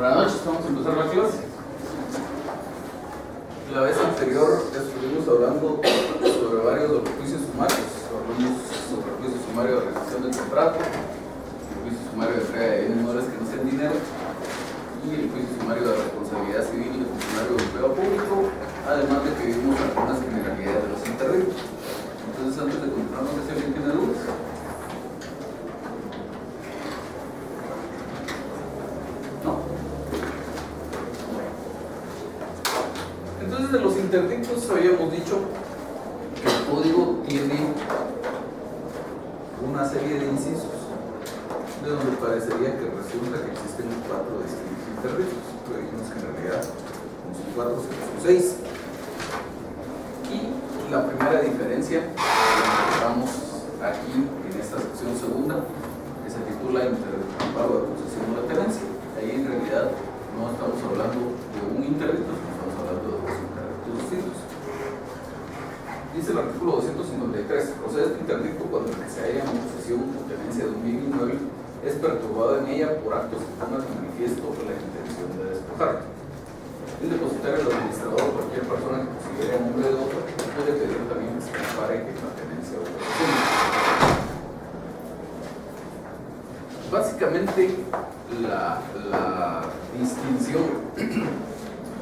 Buenas noches, vamos a empezar la clase. La vez anterior estuvimos hablando sobre varios de los juicios sumarios. Hablamos sobre el juicio sumario de rescisión del contrato, el juicio sumario de entrega de bienes muebles que no sean dinero y el juicio sumario de responsabilidad civil del funcionario de empleo público, además de que vimos algunas generalidades de los interdictos. Entonces, antes de continuar, no sé si alguien tiene dudas. De los interdictos habíamos dicho que el código tiene una serie de incisos de donde parecería que resulta que existen 4 distintos interdictos, pero vimos que en realidad no son 4, sino son 6. Y la primera diferencia que encontramos aquí en esta sección segunda, que se titula Amparo de posesión de la tenencia. Ahí en realidad no estamos hablando de un interdicto, sino estamos hablando de dos interdictos distintos. Dice el artículo 253: procede este interdicto cuando el que se halla en posesión o tenencia de un bien inmueble es perturbado en ella por actos que pongan de manifiesto la intención de despojar. El depositario, el administrador o cualquier persona que considere a nombre de otro puede pedir también que se compare en la tenencia o posesión. Básicamente, la distinción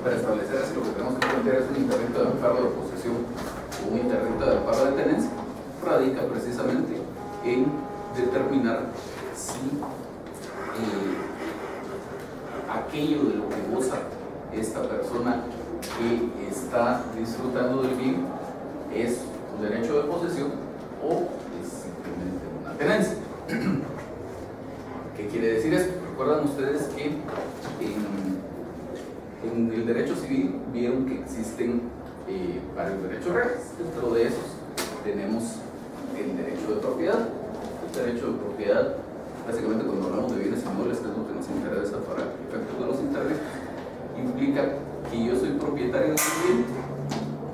para establecer así lo que tenemos que plantear es un interdicto de amparo de posesión o un interdicto de amparo de tenencia, radica precisamente en determinar si aquello de lo que goza esta persona que está disfrutando del bien es un derecho de posesión o es simplemente una tenencia. ¿Qué quiere decir esto? Recuerdan ustedes que en el derecho civil vieron que existen varios derechos reales. Dentro de esos tenemos el derecho de propiedad. El derecho de propiedad, básicamente cuando hablamos de bienes inmuebles, que es lo que nos interesa para el efecto de los interdictos, implica que yo soy propietario de un bien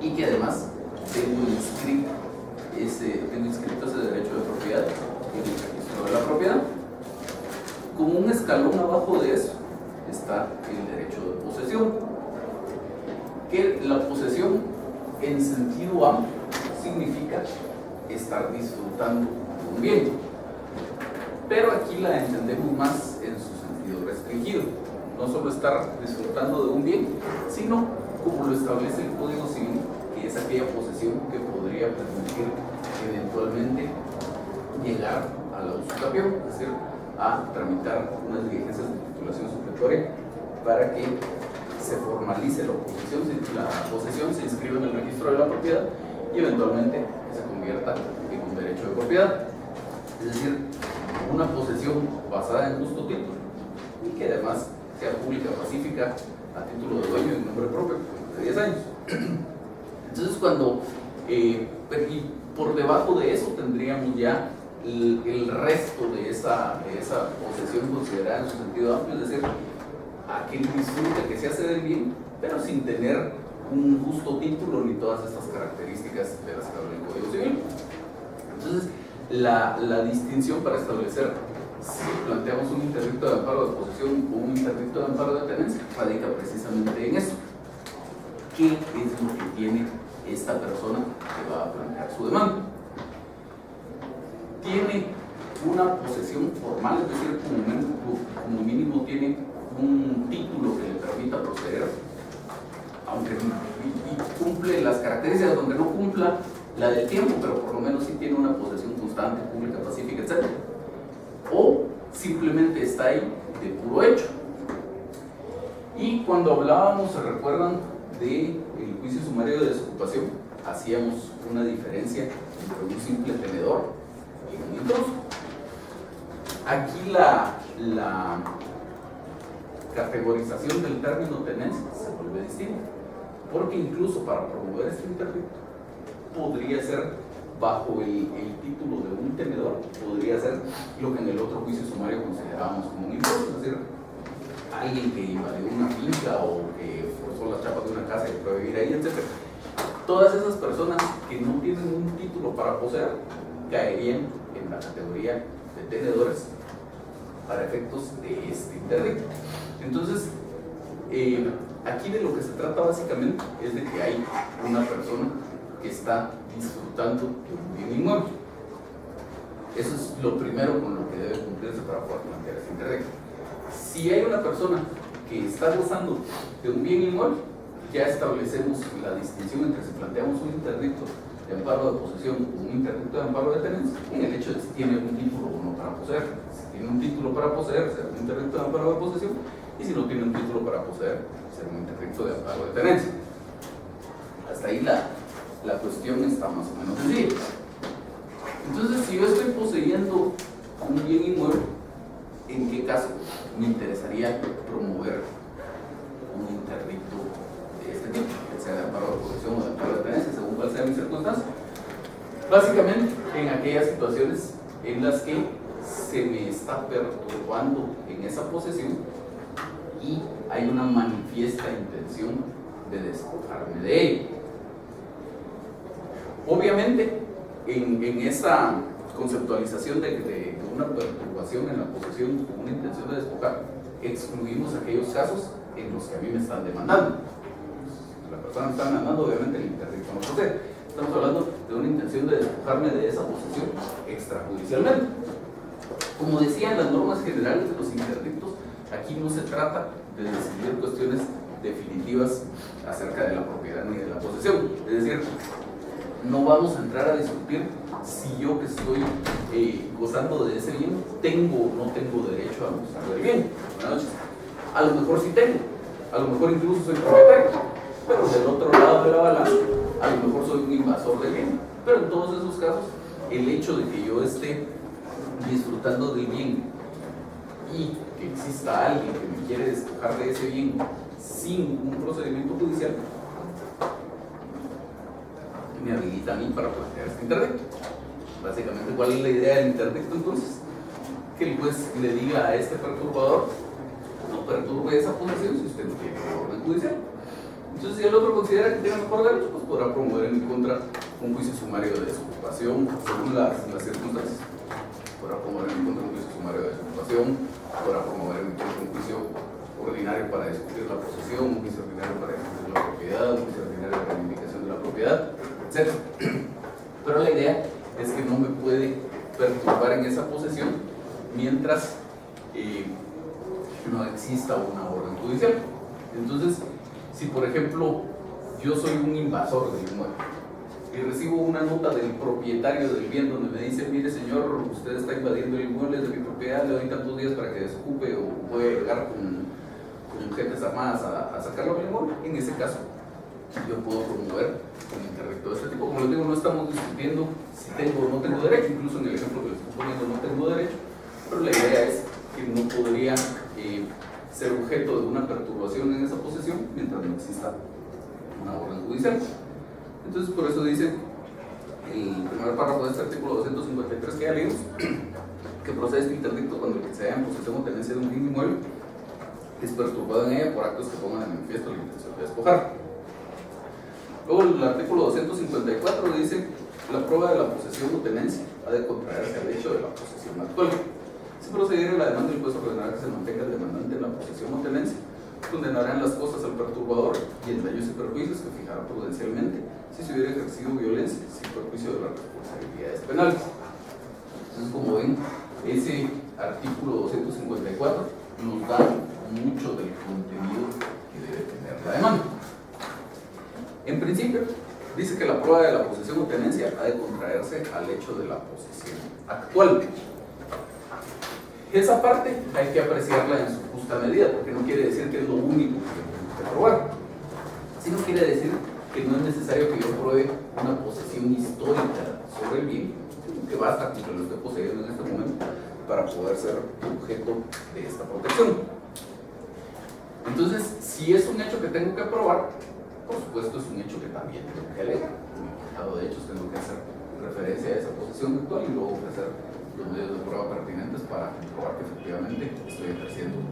y que además tengo inscrito ese derecho de propiedad en el registro de la propiedad. Como un escalón abajo de eso está el derecho de posesión, que la posesión en sentido amplio significa estar disfrutando de un bien, pero aquí la entendemos más en su sentido restringido, no solo estar disfrutando de un bien, sino como lo establece el Código Civil, que es aquella posesión que podría permitir eventualmente llegar a la usucapión, es decir, a tramitar unas diligencias de titulación supletoria para que se formalice la posesión, se inscriba en el registro de la propiedad y eventualmente se convierta en un derecho de propiedad. Es decir, una posesión basada en justo título y que además sea pública, pacífica, a título de dueño en nombre propio, de 10 años. Entonces, cuando y por debajo de eso tendríamos ya el resto de esa posesión considerada en su sentido amplio, es decir, aquel disfrute que se hace del bien, pero sin tener un justo título ni todas estas características de las que habla el Código Civil. Entonces, la distinción para establecer si planteamos un interdicto de amparo de posesión o un interdicto de amparo de tenencia radica precisamente en eso. ¿Qué es lo que tiene esta persona que va a plantear su demanda? Tiene una posesión formal, es decir, como mínimo tiene un título que le permita proceder, aunque y cumple las características, aunque no cumpla la del tiempo, pero por lo menos sí tiene una posesión constante, pública, pacífica, etc. O simplemente está ahí de puro hecho. Y cuando hablábamos, ¿se recuerdan del juicio sumario de desocupación? Hacíamos una diferencia entre un simple tenedor y un intruso. Aquí la categorización del término tenencia se vuelve distinta, porque incluso para promover este interdicto podría ser bajo el título de un tenedor, podría ser lo que en el otro juicio sumario considerábamos como un intruso, es decir, alguien que invadió una finca o que forzó las chapas de una casa y fue a vivir ahí, etc. Todas esas personas que no tienen un título para poseer caerían en la categoría de tenedores para efectos de este interdicto. Entonces, aquí de lo que se trata básicamente es de que hay una persona que está disfrutando de un bien inmueble. Eso es lo primero con lo que debe cumplirse para poder plantear ese interdicto. Si hay una persona que está gozando de un bien inmueble, ya establecemos la distinción entre si planteamos un interdicto de amparo de posesión o un interdicto de amparo de tenencia en el hecho de si tiene un título o no para poseer. Si tiene un título para poseer, será un interdicto de amparo de posesión, y si no tiene un título para poseer, será un interdicto de amparo de tenencia. Hasta ahí la cuestión está más o menos sencilla. Entonces, si yo estoy poseyendo un bien inmueble, ¿en qué caso me interesaría promover un interdicto de este tipo, que sea de amparo de posesión o de amparo de tenencia, según cuál sea mi circunstancia? Básicamente, en aquellas situaciones en las que se me está perturbando en esa posesión y hay una manifiesta intención de despojarme de ella. Obviamente, en esa conceptualización de una perturbación en la posesión con una intención de despojar, excluimos aquellos casos en los que a mí me están demandando. La persona me está demandando, obviamente el interdicto no procede. Estamos hablando de una intención de despojarme de esa posesión extrajudicialmente. Como decía en las normas generales de los interdictos, aquí no se trata de decidir cuestiones definitivas acerca de la propiedad ni de la posesión. Es decir, no vamos a entrar a discutir si yo que estoy gozando de ese bien tengo o no tengo derecho a gozar del bien. Buenas noches. A lo mejor sí tengo, a lo mejor incluso soy propietario, pero del otro lado de la balanza, a lo mejor soy un invasor del bien. Pero en todos esos casos, el hecho de que yo esté disfrutando del bien y que exista alguien que me quiere despojar de ese bien sin un procedimiento judicial, me habilita a mí para plantear este interdicto. Básicamente, ¿cuál es la idea del interdicto entonces? Que el juez le diga a este perturbador: no perturbe esa posesión si usted no tiene orden judicial. Entonces, si el otro considera que tiene mejor derecho, pues podrá promover en mi contra un juicio sumario de desocupación según las circunstancias. Podrá promover en mi contra un juicio sumario de desocupación, podrá promover en mi contra un juicio ordinario para discutir la posesión, un juicio ordinario para discutir la propiedad, un juicio ordinario de reivindicación de la propiedad, etc. Pero la idea es que no me puede perturbar en esa posesión mientras no exista una orden judicial. Entonces, si por ejemplo yo soy un invasor del inmueble y recibo una nota del propietario del bien donde me dice: mire señor, usted está invadiendo el inmueble de mi propiedad, le doy tantos días para que desocupe, o voy a llegar con gentes armadas a sacarlo del inmueble, en ese caso yo puedo promover un interdicto de este tipo. Como les digo, no estamos discutiendo si tengo o no tengo derecho, incluso en el ejemplo que les estoy poniendo no tengo derecho, pero la idea es que no podría ser objeto de una perturbación en esa posesión mientras no exista una orden judicial. Entonces, por eso dice el primer párrafo de este artículo 253 que ya leímos, que procede este interdicto cuando el que se haya en posesión o tenencia de un bien inmueble es perturbado en ella por actos que pongan en manifiesto la intención de despojar. Luego el artículo 254 dice: la prueba de la posesión o tenencia ha de contraerse al hecho de la posesión actual. Si procediera la demanda, el juez ordenará que se mantenga el demandante en la posesión o tenencia, condenarán las cosas al perturbador y en daños y perjuicios que fijará prudencialmente si se hubiera ejercido violencia sin perjuicio de las responsabilidades penales. Entonces, como ven, ese artículo 254 nos da mucho del contenido que debe tener la demanda. En principio, dice que la prueba de la posesión o tenencia ha de contraerse al hecho de la posesión actual. Esa parte hay que apreciarla en su justa medida, porque no quiere decir que es lo único que tenemos que probar, sino quiere decir que no es necesario que yo pruebe una posesión histórica sobre el bien, sino que basta con que lo esté poseyendo en este momento para poder ser objeto de esta protección. Entonces, si es un hecho que tengo que probar, por supuesto es un hecho que también tengo que alegar. En el listado de hechos tengo que hacer referencia a esa posesión actual y luego ofrecer los medios de prueba pertinentes para comprobar que efectivamente estoy ejerciendo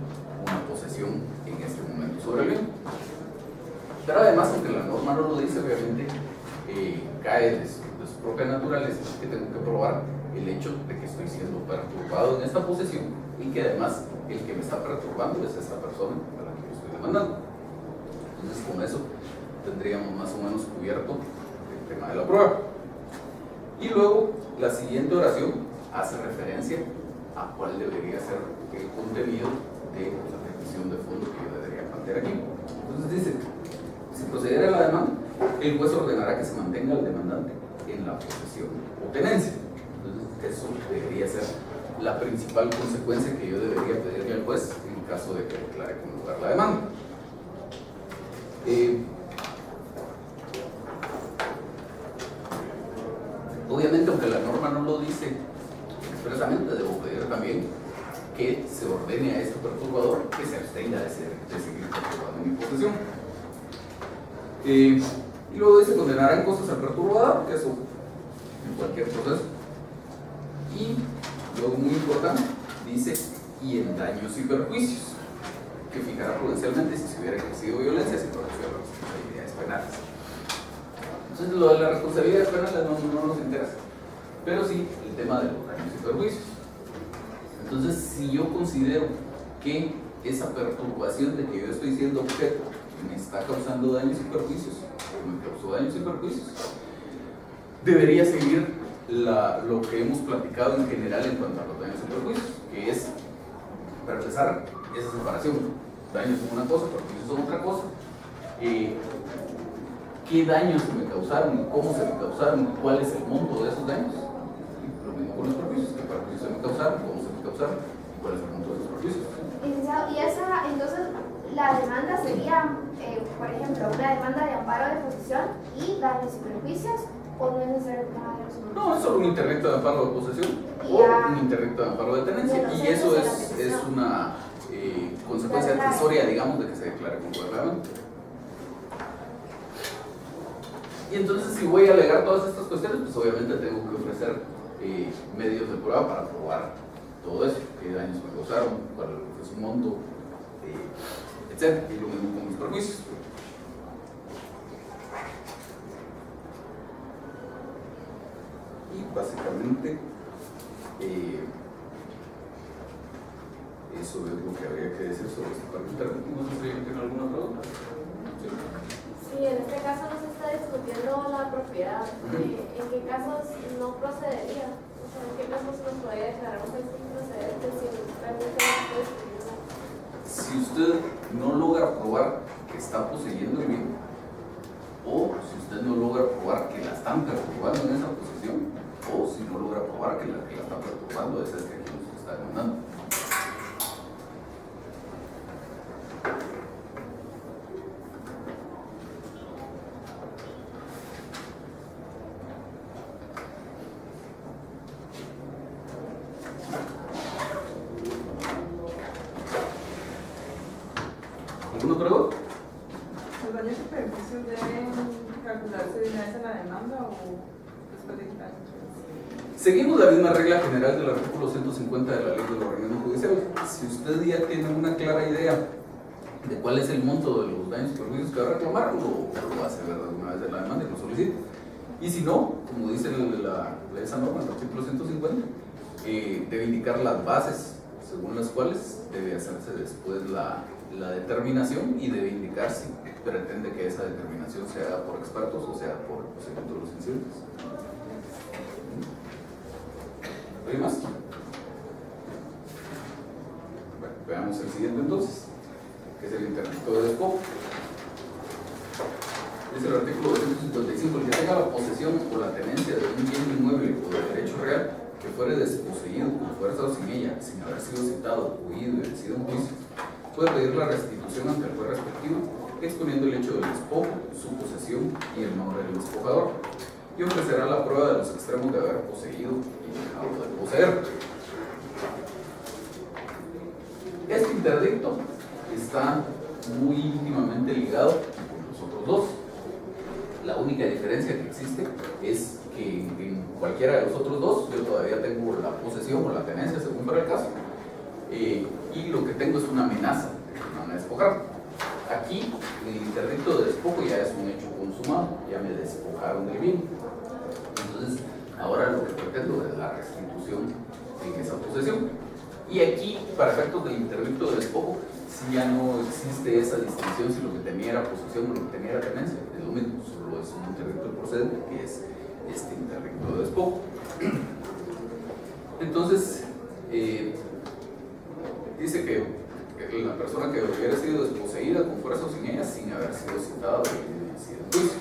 una posesión en este momento sobre el bien. Pero además, aunque la norma no lo dice, obviamente cae de su propia naturaleza que tengo que probar el hecho de que estoy siendo perturbado en esta posesión y que además el que me está perturbando es esta persona a la que yo estoy demandando. Entonces con eso tendríamos más o menos cubierto el tema de la prueba. Y luego la siguiente oración hace referencia a cuál debería ser el contenido de la petición de fondo que yo debería plantear aquí. Entonces dice, si procediera la demanda, el juez ordenará que se mantenga el demandante en la posesión o tenencia. Entonces eso debería ser la principal consecuencia que yo debería pedirle al juez en caso de que declare con lugar la demanda. Obviamente, aunque la norma no lo dice expresamente, debo pedir también que se ordene a este perturbador que se abstenga de seguir perturbando mi posesión. Y luego dice, condenarán cosas al perturbador, que eso en cualquier proceso. Y luego, muy importante, dice, y en daños y perjuicios, que fijará prudencialmente si se hubiera ejercido violencia sin producir responsabilidades penales. Entonces, lo de las responsabilidades penales no nos interesa, pero sí el tema de los daños y perjuicios. Entonces, si yo considero que esa perturbación de que yo estoy siendo objeto me está causando daños y perjuicios, o me causó daños y perjuicios, debería seguir lo que hemos platicado en general en cuanto a los daños y perjuicios, que es, para empezar, esa separación. Daños son una cosa, perjuicios son otra cosa. ¿Qué daños se me causaron? ¿Cómo se me causaron? ¿Cuál es el monto de esos daños? Y lo mismo con los perjuicios. ¿Qué perjuicios se me causaron? ¿Cómo se me causaron? ¿Y cuál es el monto de esos perjuicios? Licenciado, y esa, entonces, la demanda sería, por ejemplo, una demanda de amparo de posesión y daños y perjuicios, o no es necesario nada de los montos? No, es solo un interdicto de amparo de posesión o un interdicto de amparo de tenencia. Y eso es una consecuencia accesoria, digamos, de que se declare como reglamento. Y entonces, si voy a alegar todas estas cuestiones, pues obviamente tengo que ofrecer medios de prueba para probar todo eso, qué daños me causaron, cuál fue su monto, etc. Y lo mismo con mis perjuicios. Y básicamente eso es lo que habría que decir sobre esta parte. No sé si tienen alguna pregunta. Sí, en este caso no se está discutiendo la propiedad. ¿En qué casos no procedería? O sea, ¿en qué casos nos podría declarar un juez improcedente si realmente no se puede discutir? Si usted no logra probar que está poseyendo el bien, o si usted no logra probar que la están perturbando en esa posesión, o si no logra probar que la está perturbando es el que nos está demandando. ¿Alguna pregunta? ¿Los daños y perjuicios deben calcularse de una vez en la demanda o después de quitar? Seguimos la misma regla general del artículo 150 de la Ley de Ordenamiento Judicial. Si usted ya tiene una clara idea de cuál es el monto de los daños y perjuicios que va a reclamar, lo hace ver de una vez en la demanda y lo solicita. Y si no, como dice esa norma, el artículo 150, debe indicar las bases según las cuales debe hacerse después la determinación y debe indicar si pretende que esa determinación se haga por expertos o sea por el procedimiento de los incidentes. ¿Hay más? Bueno, veamos el siguiente entonces, que es el interdicto de despojo. Dice el artículo 255, el que tenga la posesión o la tenencia de un bien inmueble o de derecho real que fuere desposeído con fuerza o sin ella, sin haber sido citado, oído y vencido en juicio, puede pedir la restitución ante el juez respectivo, exponiendo el hecho del despojo, su posesión y el nombre del despojador, y ofrecerá la prueba de los extremos de haber poseído y dejado de poseer. Este interdicto está muy íntimamente ligado con los otros dos. La única diferencia que existe es que en cualquiera de los otros dos yo todavía tengo la posesión o la tenencia, según para el caso, y lo que tengo es una amenaza de que me van a despojar. Aquí el interdicto de despojo ya es un hecho consumado, ya me despojaron del bien. Entonces Entonces, ahora lo que pretendo es la restitución en esa posesión. Y aquí, para efectos del interdicto de despojo, si ya no existe esa distinción si lo que tenía era posesión o lo que tenía era tenencia, es lo mismo, solo es un interdicto procedente que es este interdicto de despojo. Entonces, dice que la persona que hubiera sido desposeída con fuerza o sin ella, sin haber sido citada o sido en juicio. Entonces,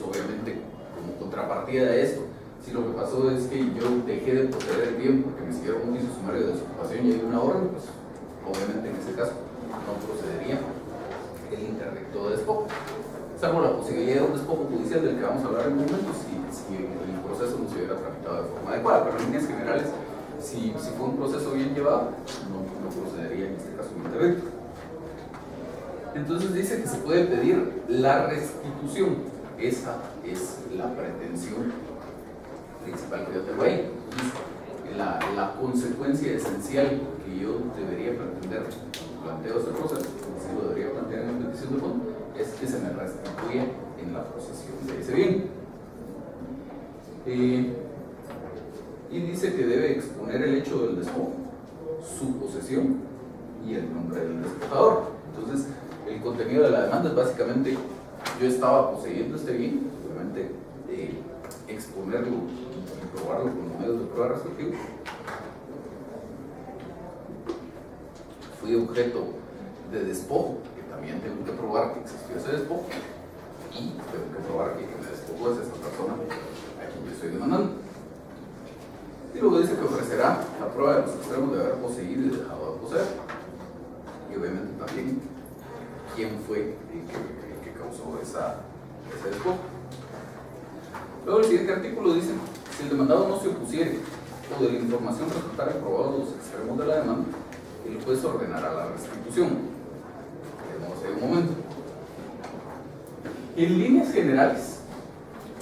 obviamente, como contrapartida de esto, si lo que pasó es que yo dejé de poseer el bien porque me siguieron un juicio sumario de desocupación y hay una orden, pues obviamente en ese caso no procedería el interdicto de despojo, salvo la posibilidad de un despojo judicial del que vamos a hablar en un momento si el proceso no se hubiera tramitado de forma adecuada, pero en líneas generales, si fue un proceso bien llevado, no procedería en este caso un interdicto. Entonces dice que se puede pedir la restitución, esa es la pretensión principal que yo tengo ahí. Entonces, la consecuencia esencial que yo debería pretender planteo este proceso, si lo debería plantear en la petición de fondo, es que se me restituya en la posesión de ese bien. Y dice que debe exponer el hecho del despojo, su posesión y el nombre del despojador. Entonces, el contenido de la demanda es básicamente: yo estaba poseyendo este bien, obviamente exponerlo y probarlo con los medios de prueba respectivos. Fui objeto de despojo, que también tengo que probar que existió ese despojo, y tengo que probar que me despojó es esta persona a quien yo estoy demandando. Y luego dice que ofrecerá la prueba de los extremos de haber poseído y dejado de poseer, y obviamente también quién fue el que causó ese despojo. Luego el siguiente artículo dice: si el demandado no se opusiere o de la información resultara probados los extremos de la demanda, el juez ordenará la restitución. Quedemos ahí un momento. En líneas generales,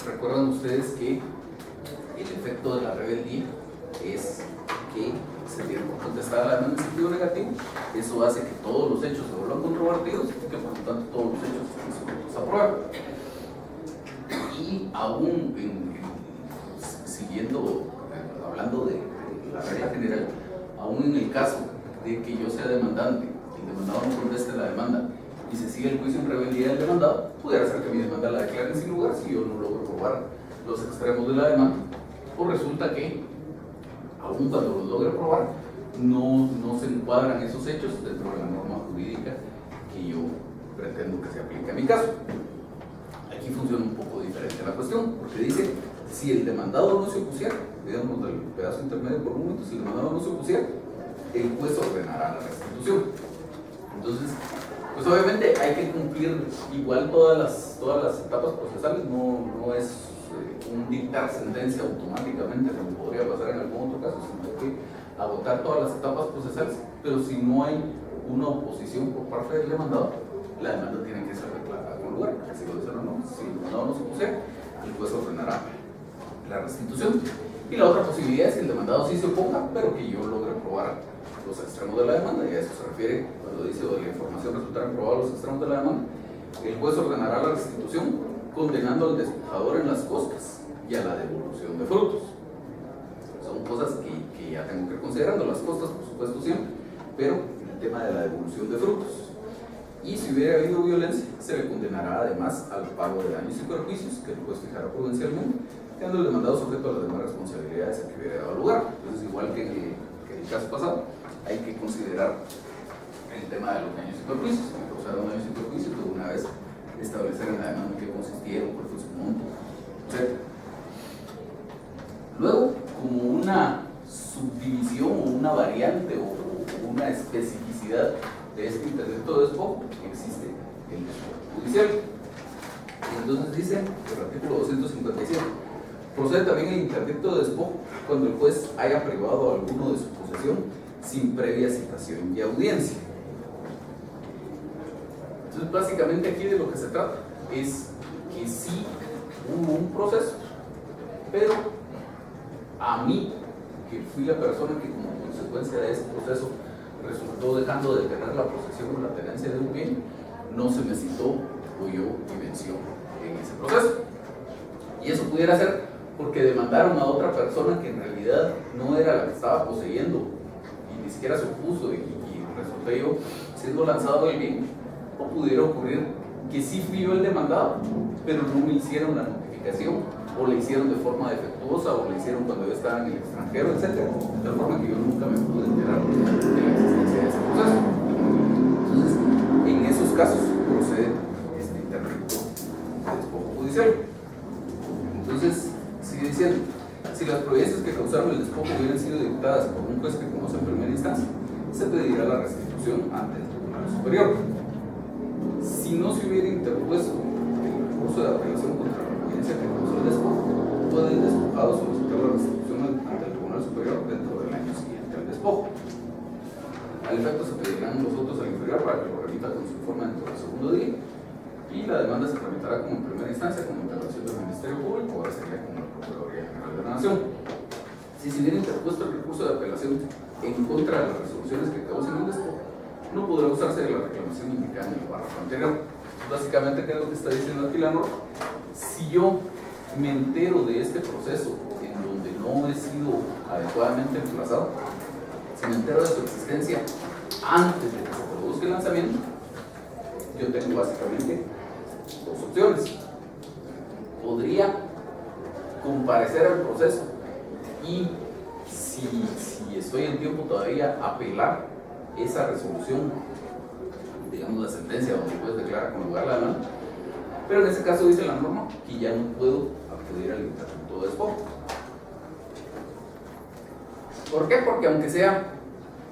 recuerdan ustedes que el efecto de la rebeldía es que se tiene por contestar la demanda en sentido negativo. Eso hace que todos los hechos se vuelvan controvertidos y que por lo tanto todos los hechos estén sujetos a prueba. Y aún hablando de la regla general, aún en el caso de que yo sea demandante, el demandado no conteste la demanda y se sigue el juicio en rebeldía del demandado, pudiera ser que mi demanda la declaren sin lugar si yo no logro probar los extremos de la demanda, o resulta que, aún cuando los logre probar, no se encuadran esos hechos dentro de la norma jurídica que yo pretendo que se aplique a mi caso. Aquí funciona un poco diferente la cuestión, porque dice: si el demandado no se opusiera, digamos del pedazo intermedio por un momento, si el demandado no se opusiera, el juez ordenará la restitución. Entonces, pues obviamente hay que cumplir igual todas las etapas procesales, no es un dictar sentencia automáticamente, como podría pasar en algún otro caso, sino hay que agotar todas las etapas procesales, pero si no hay una oposición por parte del demandado, la demanda tiene que ser declarada con lugar, porque si lo dicen o no, si el demandado no se opusiera, el juez ordenará la restitución. Y la otra posibilidad es que el demandado sí se oponga, pero que yo logre probar los extremos de la demanda, y a eso se refiere cuando dice: o de la información resultarán probados los extremos de la demanda, el juez ordenará la restitución, condenando al despojador en las costas y a la devolución de frutos. Son cosas que ya tengo que ir considerando, las costas por supuesto siempre, pero el tema de la devolución de frutos. Y si hubiera habido violencia, se le condenará además al pago de daños y perjuicios que el juez fijará prudencialmente, quedando el demandado sujeto a las demás responsabilidades a que hubiera dado lugar. Entonces, igual que en el caso pasado, hay que considerar el tema de los daños y perjuicios. Si me causaron daños y perjuicios, de una vez establecer en la demanda en qué consistieron, cuál fue su monto, etc. Luego, como una subdivisión o una variante o una especificidad de este interdicto de despojo, existe el despojo judicial. Entonces dice el artículo 257: procede también el interdicto de despojo cuando el juez haya privado a alguno de su posesión sin previa citación y audiencia. Entonces, básicamente aquí de lo que se trata es que sí hubo un proceso, pero a mí, que fui la persona que como consecuencia de ese proceso resultó dejando de tener la posesión o la tenencia de un bien, no se me citó o yo vivenció en ese proceso. Y eso pudiera ser porque demandaron a otra persona que en realidad no era la que estaba poseyendo y ni siquiera se opuso y resulté yo siendo lanzado del bien, o pudiera ocurrir que sí fui yo el demandado, pero no me hicieron la notificación, o le hicieron de forma defectuosa, o le hicieron cuando yo estaba en el extranjero, etc. De tal forma que yo nunca me pude enterar de la existencia de ese proceso. Entonces, en esos casos procede este interdicto de despojo judicial. Entonces, sigue diciendo, si las providencias que causaron el despojo hubieran sido dictadas por un juez que conoce en primera instancia, se pedirá la restitución ante el Tribunal Superior. Si no se hubiera interpuesto el recurso de apelación contra la providencia que causó el despojo, puede el despojado solicitar la restitución ante el Tribunal Superior dentro del año siguiente al despojo. Al efecto se pedirán los votos al inferior para que lo remita con su informe dentro del segundo día, y la demanda se tramitará como en primera instancia como intervención del Ministerio Público, ahora sería como la Procuraduría General de la Nación. Si se hubiera interpuesto el recurso de apelación en contra de las resoluciones que causen el despojo, no podrá usarse de la reclamación indicada en el párrafo anterior. Básicamente, ¿qué es lo que está diciendo aquí la norma? Si yo me entero de este proceso en donde no he sido adecuadamente emplazado, si me entero de su existencia antes de que se produzca el lanzamiento, yo tengo básicamente dos opciones. Podría comparecer al proceso y si estoy en tiempo todavía apelar esa resolución, digamos la sentencia donde puedes declarar con lugar la demanda, pero en ese caso dice la norma que ya no puedo acudir al interdicto de despojo. ¿Por qué? Porque aunque sea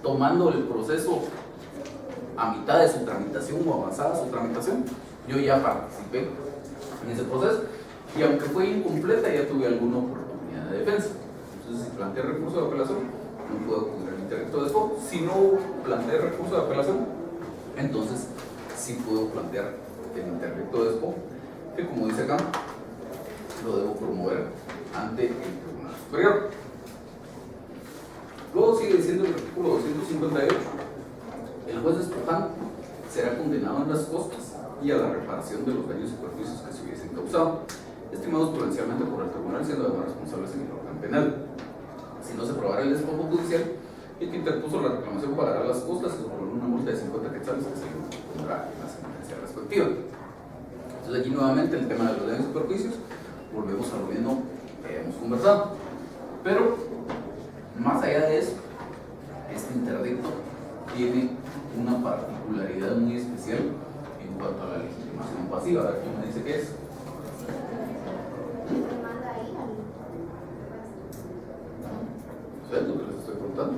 tomando el proceso a mitad de su tramitación o avanzada su tramitación, yo ya participé en ese proceso y aunque fue incompleta ya tuve alguna oportunidad de defensa. Entonces, si planteé recurso de apelación, no puedo acudir al interdicto de despojo. Si no planteé recurso de apelación, entonces sí puedo plantear el interdicto de despojo, que como dice acá, lo debo promover ante el Tribunal Superior. Luego sigue diciendo el artículo 258, el juez despojante será condenado en las costas y a la reparación de los daños y perjuicios que se hubiesen causado, estimados prudencialmente por el tribunal, siendo además responsables en el orden penal. Si no se aprobara el despojo judicial, el que interpuso la reclamación pagará las costas y sobre una multa de 50 quetzales que se le pondrá en la sentencia respectiva. Entonces aquí nuevamente el tema de los daños y perjuicios, volvemos a lo mismo que hemos conversado. Pero más allá de eso, este interdicto tiene una particularidad muy especial en cuanto a la legitimación pasiva. A ver, ¿quién me dice qué es? Demanda ahí al ¿Sabes lo que les estoy contando?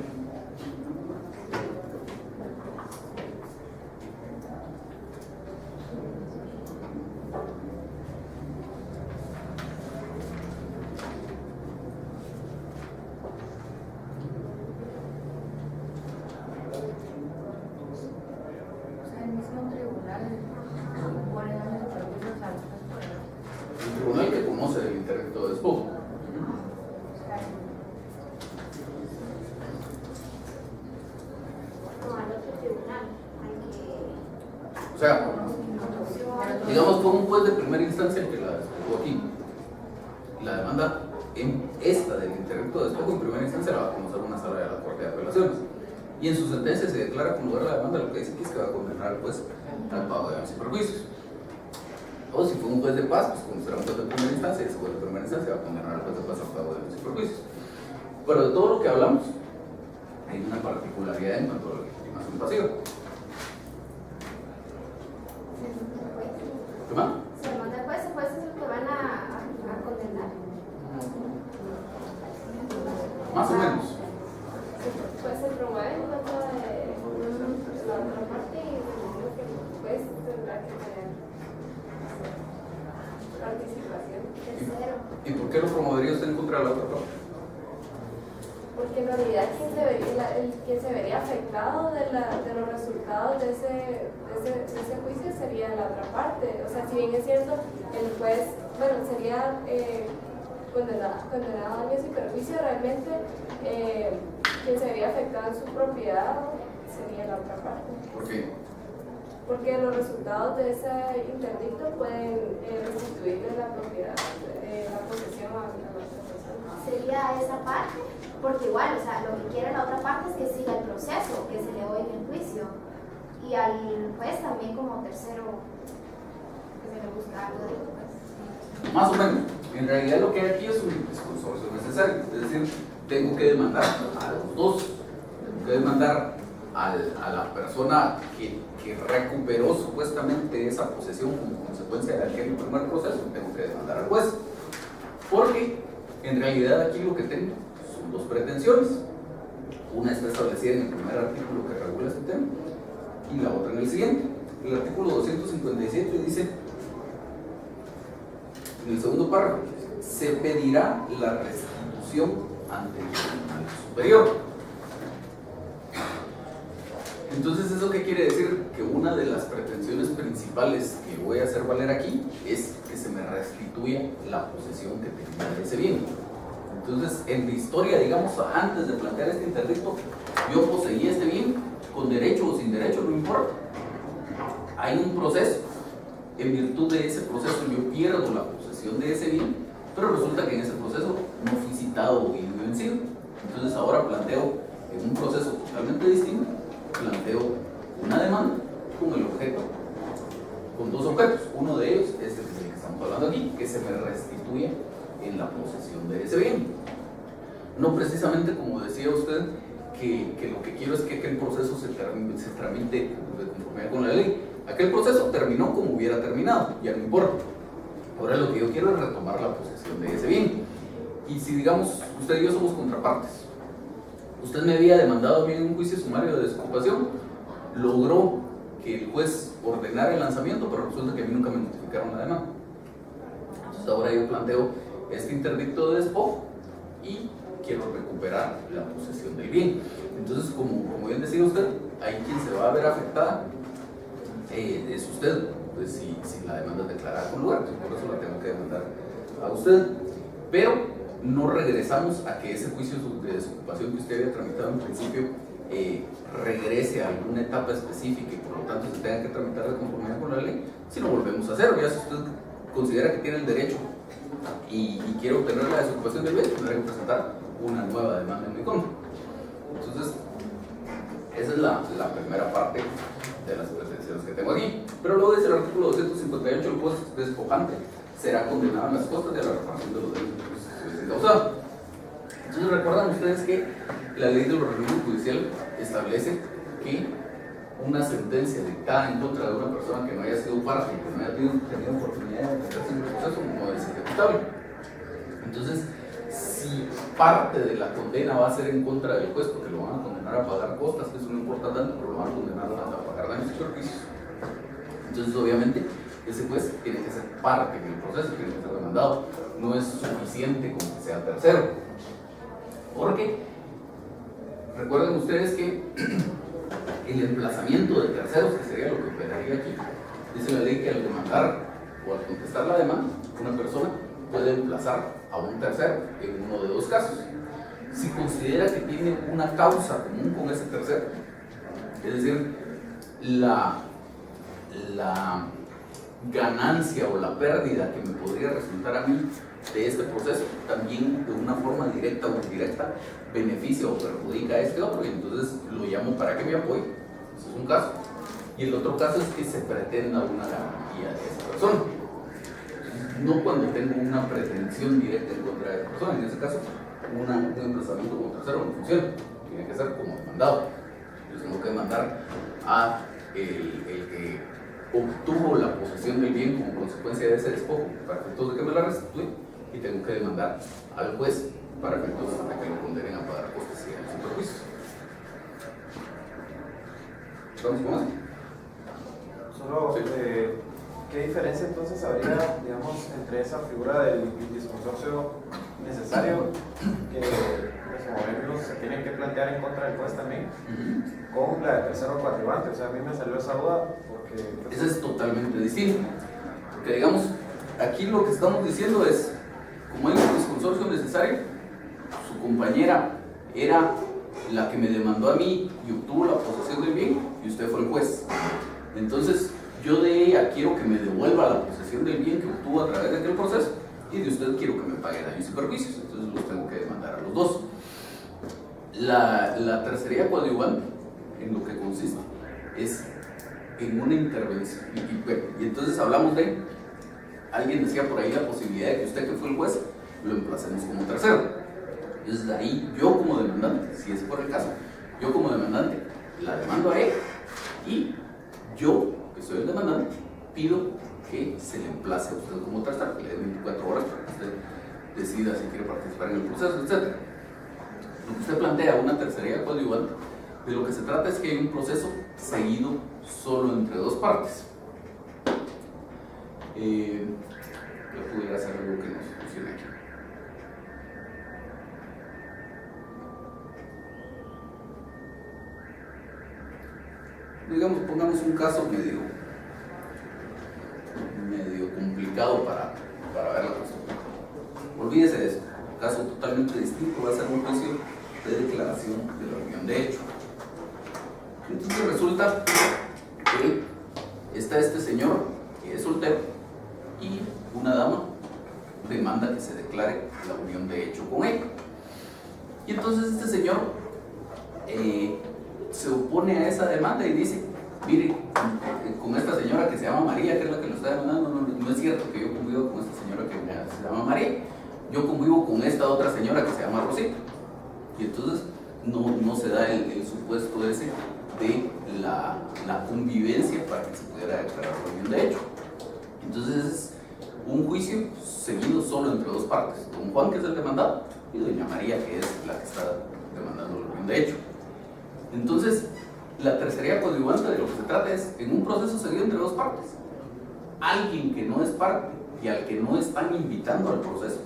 El tribunal que conoce el interdicto de despojo. O sea, digamos, fue un juez de primera instancia el que la despojó aquí. La demanda en esta del interdicto de despojo en primera instancia la va a conocer una sala de la Corte de Apelaciones. Y en su sentencia se declara con lugar a la demanda, lo que dice aquí es que va a condenar al juez al pago de daños y perjuicios. O si fue un juez de paz, pues como será un juez de primera instancia, ese juez de primera instancia va a condenar al juez de paz al pago de daños y perjuicios. Pero de todo lo que hablamos, hay una particularidad en cuanto a la legitimación pasiva. ¿Qué más? se le manda al juez, el juez es el que van a condenar. Más o menos. Pues se promueve en contra de la otra parte y supongo que el juez tendrá que tener participación. Tercero. ¿Y por qué lo promovería usted en contra de la otra parte? Porque en realidad quien se vería afectado de los resultados de ese juicio sería la otra parte. O sea, si bien es cierto, el juez, bueno, sería condenado a daños y perjuicios, realmente quien se vería afectado en su propiedad sería la otra parte. ¿Por qué? Porque los resultados de ese interdicto pueden restituirle la propiedad, la posesión a la otra. sería esa parte, porque igual, o sea, lo que quiere la otra parte es que siga el proceso, que se le oiga el juicio. Y al juez también como tercero, que se le busca algo de juez. Más o menos. En realidad lo que hay aquí es un consorcio necesario, es decir, tengo que demandar a los dos, tengo que demandar a la persona que recuperó supuestamente esa posesión como consecuencia de aquel primer proceso, tengo que demandar al juez, porque en realidad aquí lo que tengo son dos pretensiones. Una está establecida en el primer artículo que regula este tema y la otra en el siguiente. El artículo 257 dice, en el segundo párrafo, se pedirá la restitución ante el Tribunal Superior. Entonces, ¿eso qué quiere decir? Que una de las pretensiones principales que voy a hacer valer aquí es que se me restituya la posesión que tenía de ese bien. Entonces, en mi historia, digamos, antes de plantear este interdicto, yo poseía este bien con derecho o sin derecho, no importa. Hay un proceso. En virtud de ese proceso yo pierdo la posesión de ese bien, pero resulta que en ese proceso no fui citado o bien vencido. Entonces ahora planteo en un proceso totalmente distinto, planteo una demanda con el objeto, con dos objetos. Uno de ellos es el que estamos hablando aquí, que se me restituya en la posesión de ese bien. No precisamente como decía usted, que lo que quiero es que aquel proceso se tramite de conformidad con la ley. Aquel proceso terminó como hubiera terminado, ya no importa. Ahora lo que yo quiero es retomar la posesión de ese bien. Y si, digamos, usted y yo somos contrapartes, usted me había demandado a mí en un juicio sumario de desocupación, logró que el juez ordenara el lanzamiento, pero resulta que a mí nunca me notificaron la demanda. Entonces ahora yo planteo este interdicto de despojo y quiero recuperar la posesión del bien. Entonces, como bien decía usted, ahí quien se va a ver afectada es usted, pues si la demanda es declarada con lugar, por eso la tengo que demandar a usted. Pero no regresamos a que ese juicio de desocupación que usted había tramitado en principio regrese a alguna etapa específica y por lo tanto se tenga que tramitar de conformidad con la ley, si lo volvemos a hacer. Ya si usted considera que tiene el derecho y quiere obtener la desocupación del bien, tendrá que presentar una nueva demanda en mi contra. Entonces, esa es la primera parte de las pretensiones que tengo aquí. Pero luego dice el artículo 258, el juez despojante será condenado a las costas de la reparación de los derechos causados. Entonces, recuerdan ustedes que la ley de los regímenes judicial establece que una sentencia dictada en contra de una persona que no haya sido parte y que no haya tenido oportunidad de defenderse en el proceso no es ejecutable. Entonces, si parte de la condena va a ser en contra del juez porque lo van a condenar a pagar costas, que eso no importa tanto, pero lo van a condenar a pagar daños y perjuicios, entonces obviamente ese juez tiene que ser parte del proceso, tiene que ser demandado. No es suficiente con que sea tercero, porque recuerden ustedes que el emplazamiento de terceros, que sería lo que operaría aquí, dice la ley que al demandar o al contestar la demanda, una persona puede emplazar a un tercero en uno de dos casos. Si considera que tiene una causa común con ese tercero, es decir, la ganancia o la pérdida que me podría resultar a mí de este proceso también de una forma directa o indirecta beneficia o perjudica a este otro, y entonces lo llamo para que me apoye. Ese es un caso. Y el otro caso es que se pretenda una garantía de esa persona, no cuando tengo una pretensión directa en contra de esa persona. En ese caso, un emplazamiento como tercero no funciona, tiene que ser como demandado. Yo tengo que demandar a el que obtuvo la posesión del bien como consecuencia de ese despojo para efectos de que me la restituya, y tengo que demandar al juez para efectos de que lo condenen a pagar costas y daños y perjuicios. ¿Estamos con eso? Solo, Sí. ¿Qué diferencia entonces habría, digamos, entre esa figura del disconsorcio necesario que los gobiernos se tienen que plantear en contra del juez también, con la de tercero coadyuvante? O sea, a mí me salió esa duda porque... pues, Esa es totalmente distinta, porque digamos, aquí lo que estamos diciendo es, como hay un disconsorcio necesario, su compañera era la que me demandó a mí y obtuvo la posesión del bien, y usted fue el juez. Entonces, yo de ella quiero que me devuelva la posesión del bien que obtuvo a través de aquel proceso, y y de usted quiero que me pague daños y perjuicios, entonces los tengo que demandar a los dos. La tercería coadyuvante, en lo que consiste, es en una intervención. Y entonces hablamos de, alguien decía por ahí la posibilidad de que usted, que fue el juez, lo emplacemos como tercero. Entonces de ahí yo como demandante, si es por el caso, yo como demandante la demando a él, y yo, que soy el demandante, pido que se le emplace a usted como tercero, que le dé 24 horas para que usted decida si quiere participar en el proceso, etc. Lo que usted plantea, una tercería coadyuvante, de lo que se trata es que hay un proceso seguido solo entre dos partes. Yo pudiera hacer algo que nos funcione aquí. Digamos, pongamos un caso medio complicado para ver la cuestión. Olvídese de eso. Un caso totalmente distinto va a ser un juicio de declaración de la unión de hecho. Entonces resulta que está este señor que es soltero y una dama demanda que se declare la unión de hecho con él. Y entonces este señor se opone a esa demanda y dice: mire, con esta señora que se llama María, que es la que lo está demandando, no es cierto que yo convivo con esta señora que se llama María, yo convivo con esta otra señora que se llama Rosita. Y entonces no se da el supuesto ese de la convivencia para que se pudiera declarar la unión de hecho. Entonces es un juicio seguido solo entre dos partes: don Juan, que es el demandado, y doña María, que es la que está demandando la unión de hecho. Entonces, la tercería coadyuvante de lo que se trata es en un proceso seguido entre dos partes. Alguien que no es parte y al que no están invitando al proceso,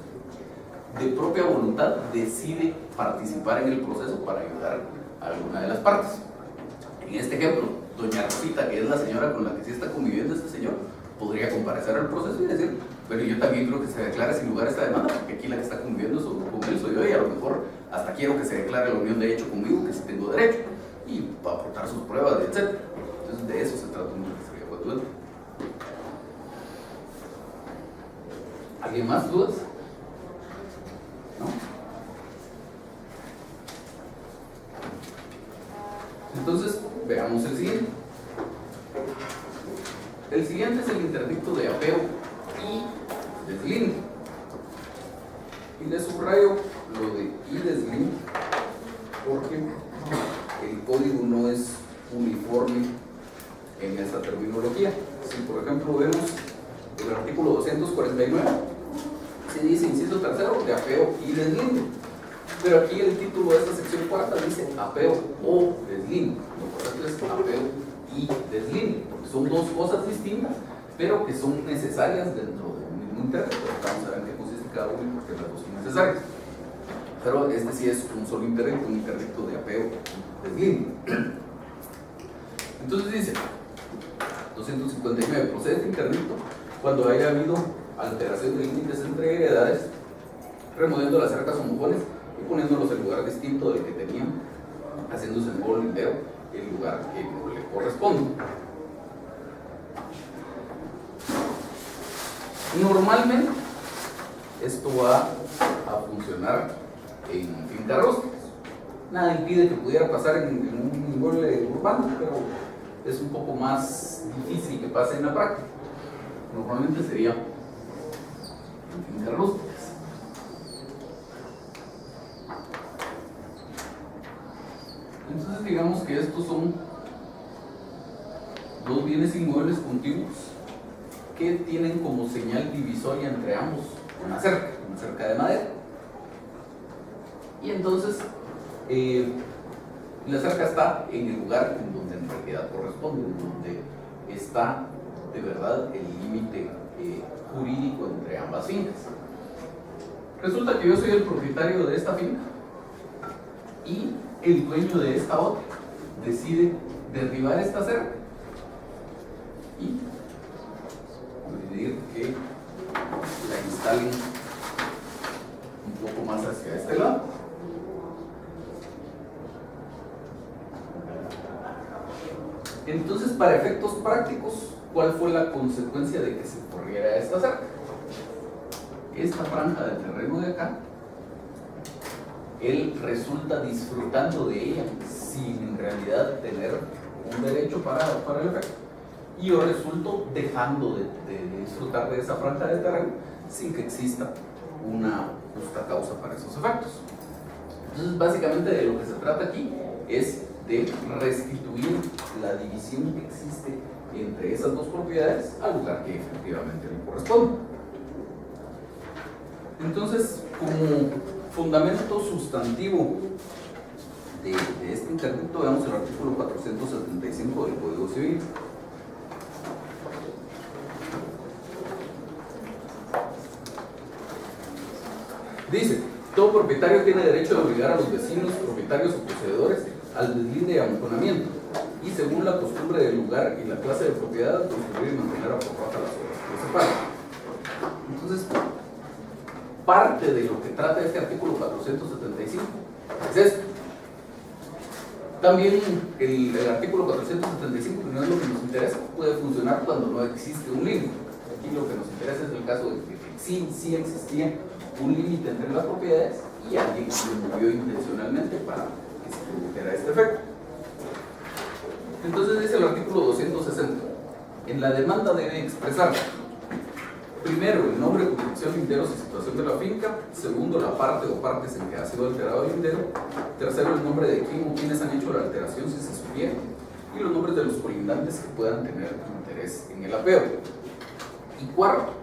de propia voluntad decide participar en el proceso para ayudar a alguna de las partes. En este ejemplo, doña Rosita, que es la señora con la que sí está conviviendo este señor, podría comparecer al proceso y decir: pero yo también creo que se declare sin lugar esta demanda, porque aquí la que está conviviendo con él soy yo, y a lo mejor hasta quiero que se declare la unión de hecho conmigo, que sí tengo derecho, y para aportar sus pruebas, etc. Entonces de eso se trata una tercería coadyuvante. ¿Alguien más? ¿Dudas? ¿No? Entonces, veamos el siguiente. El siguiente es el interdicto de apeo y deslinde. Y le subrayo lo de y deslinde porque el código no es uniforme en esta terminología. Si por ejemplo vemos el artículo 249, se dice inciso tercero de apeo y deslinde, pero aquí el título de esta sección cuarta dice apeo o deslinde. Lo correcto es apeo y deslinde, porque son dos cosas distintas, pero que son necesarias dentro de un mismo interdicto. Vamos a ver en qué consiste cada uno y por qué las dos son necesarias. Pero este sí es un solo interdicto, un interdicto de apeo y deslinde. Entonces dice 259, procede este interdicto cuando haya habido alteración de límites entre heredades, removiendo las cercas o mojones y poniéndolos en lugar distinto del que tenían, haciéndose en modo lindero el lugar que no le corresponde. Normalmente esto va a funcionar en fincas rústicas. Nada impide que pudiera pasar en un inmueble urbano, pero es un poco más difícil que pase en la práctica. Normalmente sería en fincas rústicas. Entonces digamos que estos son dos bienes inmuebles contiguos que tienen como señal divisoria entre ambos una cerca de madera. Y entonces la cerca está en el lugar en donde en realidad corresponde, en donde está de verdad el límite jurídico entre ambas fincas. Resulta que yo soy el propietario de esta finca y el dueño de esta otra decide derribar esta cerca y pedir que la instalen un poco más hacia este lado. Entonces, para efectos prácticos, ¿cuál fue la consecuencia de que se corriera esta cerca? esta franja de terreno de acá, él resulta disfrutando de ella sin en realidad tener un derecho para el efecto. Y yo resulto dejando de disfrutar de esa franja de terreno sin que exista una justa causa para esos efectos. Entonces, básicamente de lo que se trata aquí es de restituir la división que existe entre esas dos propiedades al lugar que efectivamente le corresponde. Entonces, como fundamento sustantivo de este interdicto, veamos el artículo 475 del Código Civil. Dice: todo propietario tiene derecho de obligar a los vecinos, propietarios o poseedores al deslinde y amontonamiento, y según la costumbre del lugar y la clase de propiedad, construir y mantener a propagar las obras que lo separan. Entonces, parte de lo que trata este artículo 475 es esto. También el artículo 475, que no es lo que nos interesa, puede funcionar cuando no existe un límite. Aquí lo que nos interesa es el caso de que sí existía un límite entre las propiedades y alguien lo movió intencionalmente para que se produjera este efecto. Entonces dice el artículo 260: en la demanda debe expresar, primero, el nombre, jurisdicción, linderos y situación de la finca; segundo, la parte o partes en que ha sido alterado el lindero; tercero, el nombre de quién o quienes han hecho la alteración si se supiera, y los nombres de los colindantes que puedan tener interés en el apeo; y cuarto,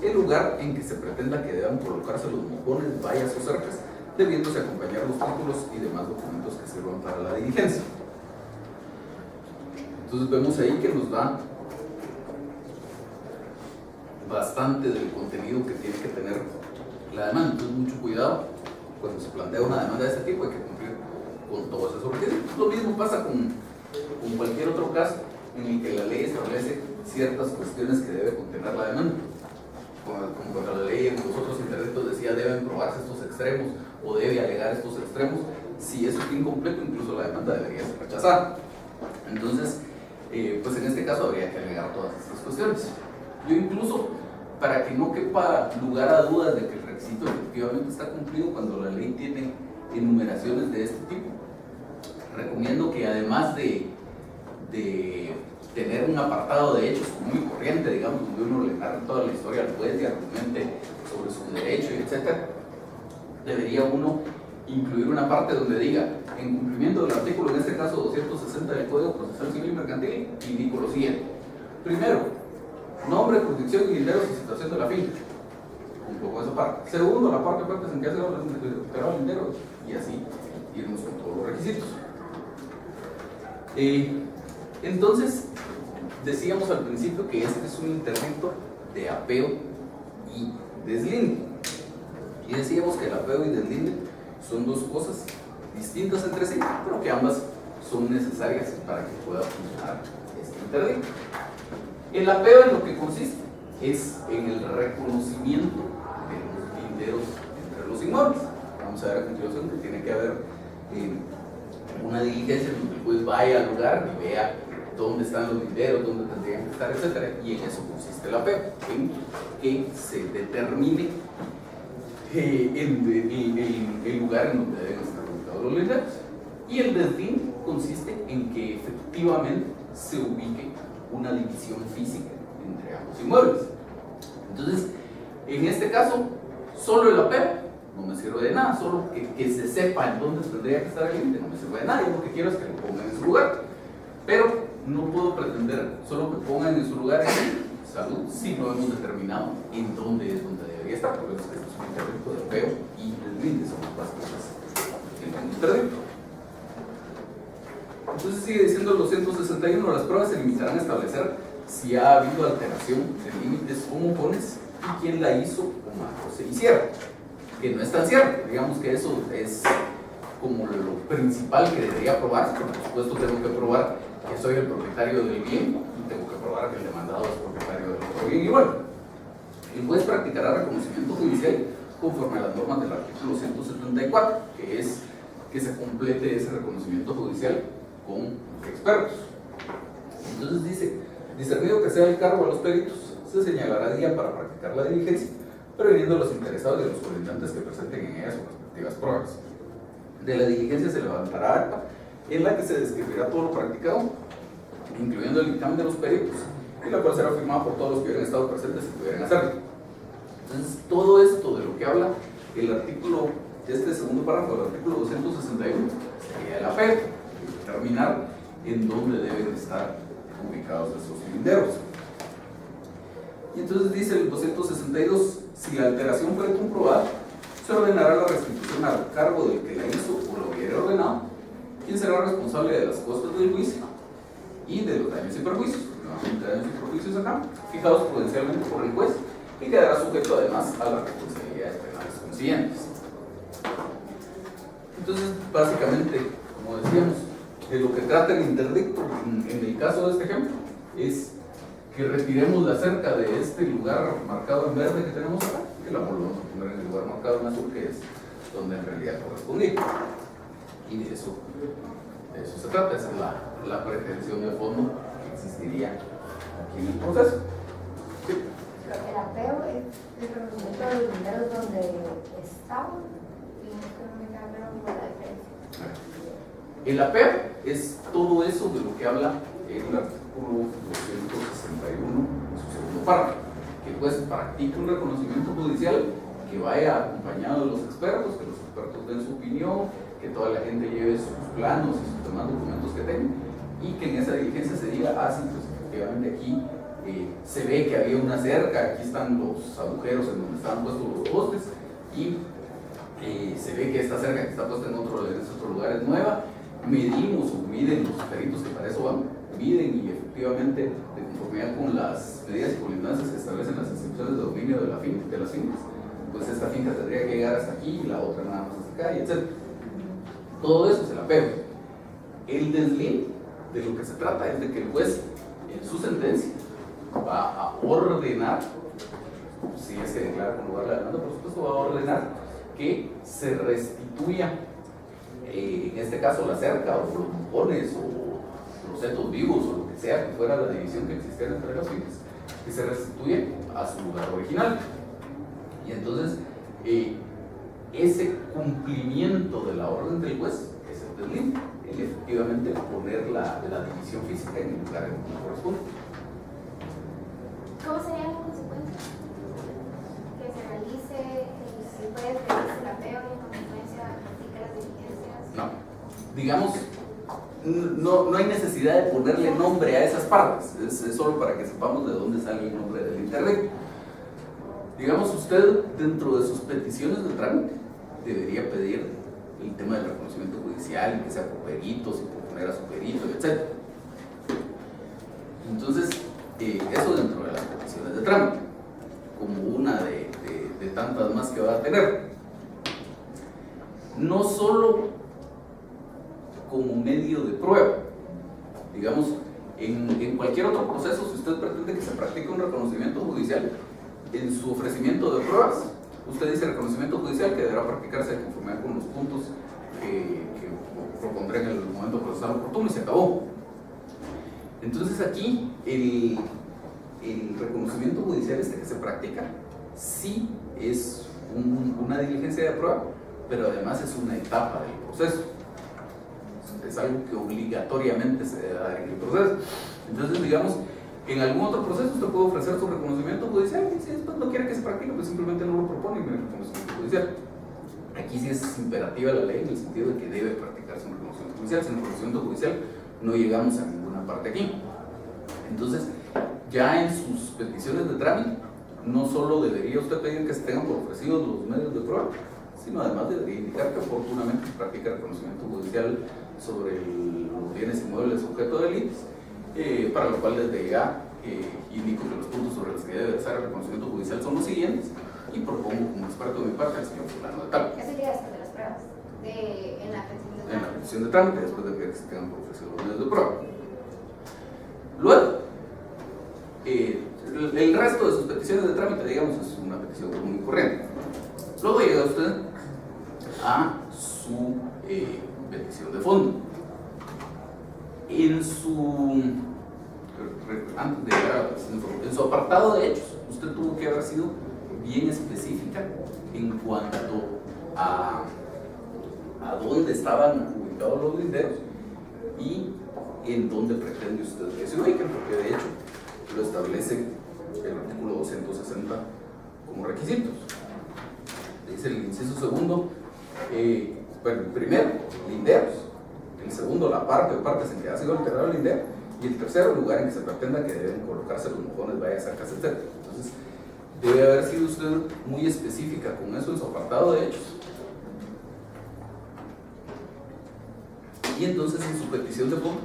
el lugar en que se pretenda que deban colocarse los mojones, vallas o cercas, debiéndose acompañar los títulos y demás documentos que sirvan para la diligencia. Entonces vemos ahí que nos da bastante del contenido que tiene que tener la demanda. Entonces, mucho cuidado cuando se plantea una demanda de este tipo, hay que cumplir con todo eso. Porque lo mismo pasa con cualquier otro caso en el que la ley establece ciertas cuestiones que debe contener la demanda. Como cuando la ley en los otros interdictos decía deben probarse estos extremos o debe alegar estos extremos, si eso es incompleto, incluso la demanda debería ser rechazada. Entonces, pues en este caso habría que alegar todas estas cuestiones. Yo incluso, para que no quepa lugar a dudas de que el requisito efectivamente está cumplido cuando la ley tiene enumeraciones de este tipo, recomiendo que además de tener un apartado de hechos muy corriente, digamos, donde uno le narra toda la historia al juez y argumente sobre su derecho, etc., debería uno incluir una parte donde diga, en cumplimiento del artículo, en este caso 260 del Código Procesal Civil y Mercantil, indico lo siguiente. Primero, nombre, jurisdicción y linderos y situación de la finca. Cumplo con esa parte. Segundo, la parte en que ha sido el lindero, y así irnos con todos los requisitos. Entonces, decíamos al principio que este es un interdicto de apeo y deslinde. Y decíamos que el apeo y deslinde son dos cosas distintas entre sí, pero que ambas son necesarias para que pueda funcionar este interdicto. El apeo en lo que consiste es en el reconocimiento de los linderos entre los inmuebles. Vamos a ver a continuación que tiene que haber una diligencia donde el juez vaya al lugar y vea dónde están los linderos, dónde tendrían que estar, etc. Y en eso consiste el apeo, en que se determine el lugar en donde deben estar ubicados los linderos. Y el deslinde consiste en que efectivamente se ubique una división física entre ambos inmuebles. Entonces, en este caso, solo el apeo no me sirve de nada, solo que se sepa en dónde tendría que estar el límite no me sirve de nada. Yo lo que quiero es que lo pongan en su lugar, pero no puedo pretender solo que pongan en su lugar en salud si no hemos determinado en dónde es donde debería estar. Por eso es que esto es un interdicto de apeo y deslinde, son las cosas en un interdicto. Entonces sigue diciendo el 261, las pruebas se limitarán a establecer si ha habido alteración de límites o mojones y quién la hizo o más se hiciera. Que no es tan cierto, digamos que eso es como lo principal que debería probarse, pero por supuesto tengo que probar que soy el propietario del bien y tengo que probar que el demandado es propietario del otro bien igual. El juez practicará reconocimiento judicial conforme a las normas del artículo 174, que es que se complete ese reconocimiento judicial con expertos. Entonces dice, discernido que sea el cargo a los peritos, se señalará día para practicar la diligencia, previniendo a los interesados y a los solicitante que presenten en ellas sus respectivas pruebas. De la diligencia se levantará acta en la que se describirá todo lo practicado, incluyendo el dictamen de los peritos, y la cual será firmada por todos los que hubieran estado presentes y pudieran hacerlo. Entonces, todo esto de lo que habla el artículo, este segundo párrafo del artículo 261, sería el apego, determinar en dónde deben estar ubicados esos linderos. Y entonces dice el 262, si la alteración fuera comprobada, se ordenará la restitución al cargo del que la hizo o lo hubiera ordenado, quien será responsable de las costas del juicio y de los daños y perjuicios, nuevamente daños y perjuicios acá, fijados prudencialmente por el juez, y quedará sujeto además a las responsabilidades penales consiguientes. Entonces, básicamente, como decíamos, de lo que trata el interdicto en el caso de este ejemplo es que retiremos la cerca de este lugar marcado en verde que tenemos acá, que la volvamos a poner en el lugar marcado en azul, que es donde en realidad correspondía. Y de eso se trata, esa es la pretensión de fondo que existiría aquí en el proceso. ¿Sí? El apeo es el reconocimiento de los linderos donde estaban, y no me queda claro cuál es la diferencia. El apeo es todo eso de lo que habla el artículo 261 en su segundo párrafo, que pues practica un reconocimiento judicial que vaya acompañado de los expertos, que los expertos den su opinión, que toda la gente lleve sus planos y sus demás documentos que tengan, y que en esa diligencia se diga, sí, pues efectivamente aquí se ve que había una cerca, aquí están los agujeros en donde estaban puestos los postes, y se ve que esta cerca que está puesta en otro lugar es nueva. Medimos o miden los peritos que para eso van, miden y efectivamente, de conformidad con las medidas y colindancias que establecen las instrucciones de dominio de las fincas, pues esta finca tendría que llegar hasta aquí y la otra nada más hasta acá, y etc. Todo eso se la pega. El deslinde de lo que se trata es de que el juez, en su sentencia, va a ordenar, si es que declara con lugar la demanda, por supuesto, va a ordenar que se restituya, en este caso la cerca o los bupones o los setos vivos o lo que sea que fuera la división que existiera entre las fincas, que se restituya a su lugar original. Y entonces ese cumplimiento de la orden del juez es el deslinde, el efectivamente poner la división física en el lugar en que corresponde. ¿Cómo sería la consecuencia? Que se realice, si puede realizarse el apeo y en consecuencia aplica las diligencias. No, digamos, no hay necesidad de ponerle nombre a esas partes, es solo para que sepamos de dónde sale el nombre del interdicto. Digamos, usted dentro de sus peticiones de trámite debería pedir el tema del reconocimiento judicial, que sea por peritos y por poner a su perito, etc. Entonces, eso dentro de las peticiones de trámite, como una de tantas más que va a tener. No solo como medio de prueba, digamos, en cualquier otro proceso, si usted pretende que se practique un reconocimiento judicial, en su ofrecimiento de pruebas, usted dice reconocimiento judicial que deberá practicarse de conformidad con los puntos que propondré en el momento procesal oportuno y se acabó. Entonces aquí el reconocimiento judicial que se practica sí es una diligencia de prueba, pero además es una etapa del proceso. Es algo que obligatoriamente se debe dar en el proceso. Entonces, digamos, en algún otro proceso usted puede ofrecer su reconocimiento judicial y si después no quiere que se practique, pues simplemente no lo propone en el reconocimiento judicial. Aquí sí es imperativa la ley en el sentido de que debe practicarse un reconocimiento judicial. Sin reconocimiento judicial no llegamos a ninguna parte aquí. Entonces, ya en sus peticiones de trámite, no solo debería usted pedir que se tengan por ofrecidos los medios de prueba, sino además debería indicar que oportunamente practica reconocimiento judicial sobre los bienes inmuebles objeto de delitos, para lo cual desde ya indico que los puntos sobre los que debe versar el reconocimiento judicial son los siguientes y propongo como experto de mi parte al señor fulano de tal. Eso llega después de las pruebas, en la petición de trámite. En la petición de trámite, después de que se tengan por ofrecidos los medios de prueba. Luego, el resto de sus peticiones de trámite, digamos, es una petición muy corriente. Luego llega usted a su petición de fondo. Antes de llegar a la petición de fondo, en su apartado de hechos, usted tuvo que haber sido bien específica en cuanto a dónde estaban ubicados los linderos y en dónde pretende usted que se ubiquen, porque de hecho lo establece el artículo 260 como requisitos. Dice el inciso segundo, bueno, el primero, linderos; el segundo, la parte o partes en que ha sido alterado el lindero; y el tercero, el lugar en que se pretenda que deben colocarse los mojones, vallas, sacas, etc. Entonces, debe haber sido usted muy específica con eso en su apartado de hechos. Y entonces en su petición de fondo,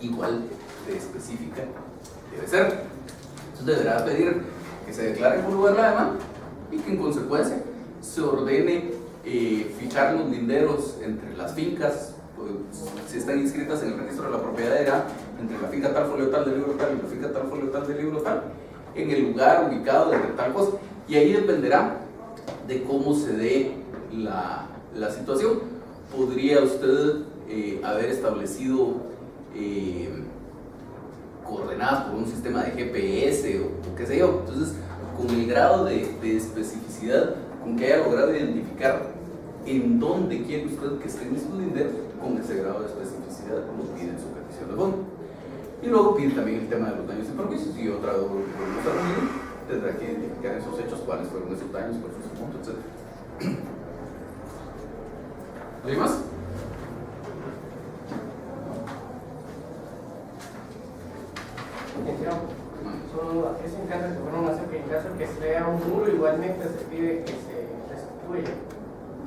igual de específica debe ser. Entonces deberá pedir que se declare en un lugar la demanda y que en consecuencia se ordene fijar los linderos entre las fincas, pues, si están inscritas en el registro de la propiedad, era entre la finca tal, folio tal, del libro tal, y la finca tal, folio tal, del libro tal, en el lugar ubicado de tal cosa. Y ahí dependerá de cómo se dé la situación. Podría usted haber establecido coordenadas por un sistema de GPS o qué sé yo. Entonces, con el grado de especificidad con que haya logrado identificar en dónde quiere usted que estén esos linderos, con ese grado de especificidad lo pide en su petición de fondo. Y luego pide también el tema de los daños y perjuicios, y otra vez volvemos a reunir, tendrá que identificar esos hechos, cuáles fueron esos daños, cuáles fueron sus puntos, etc. ¿Hay más? Solo es en caso de que fuera una en caso de que se vea un muro, igualmente se pide que se restituya.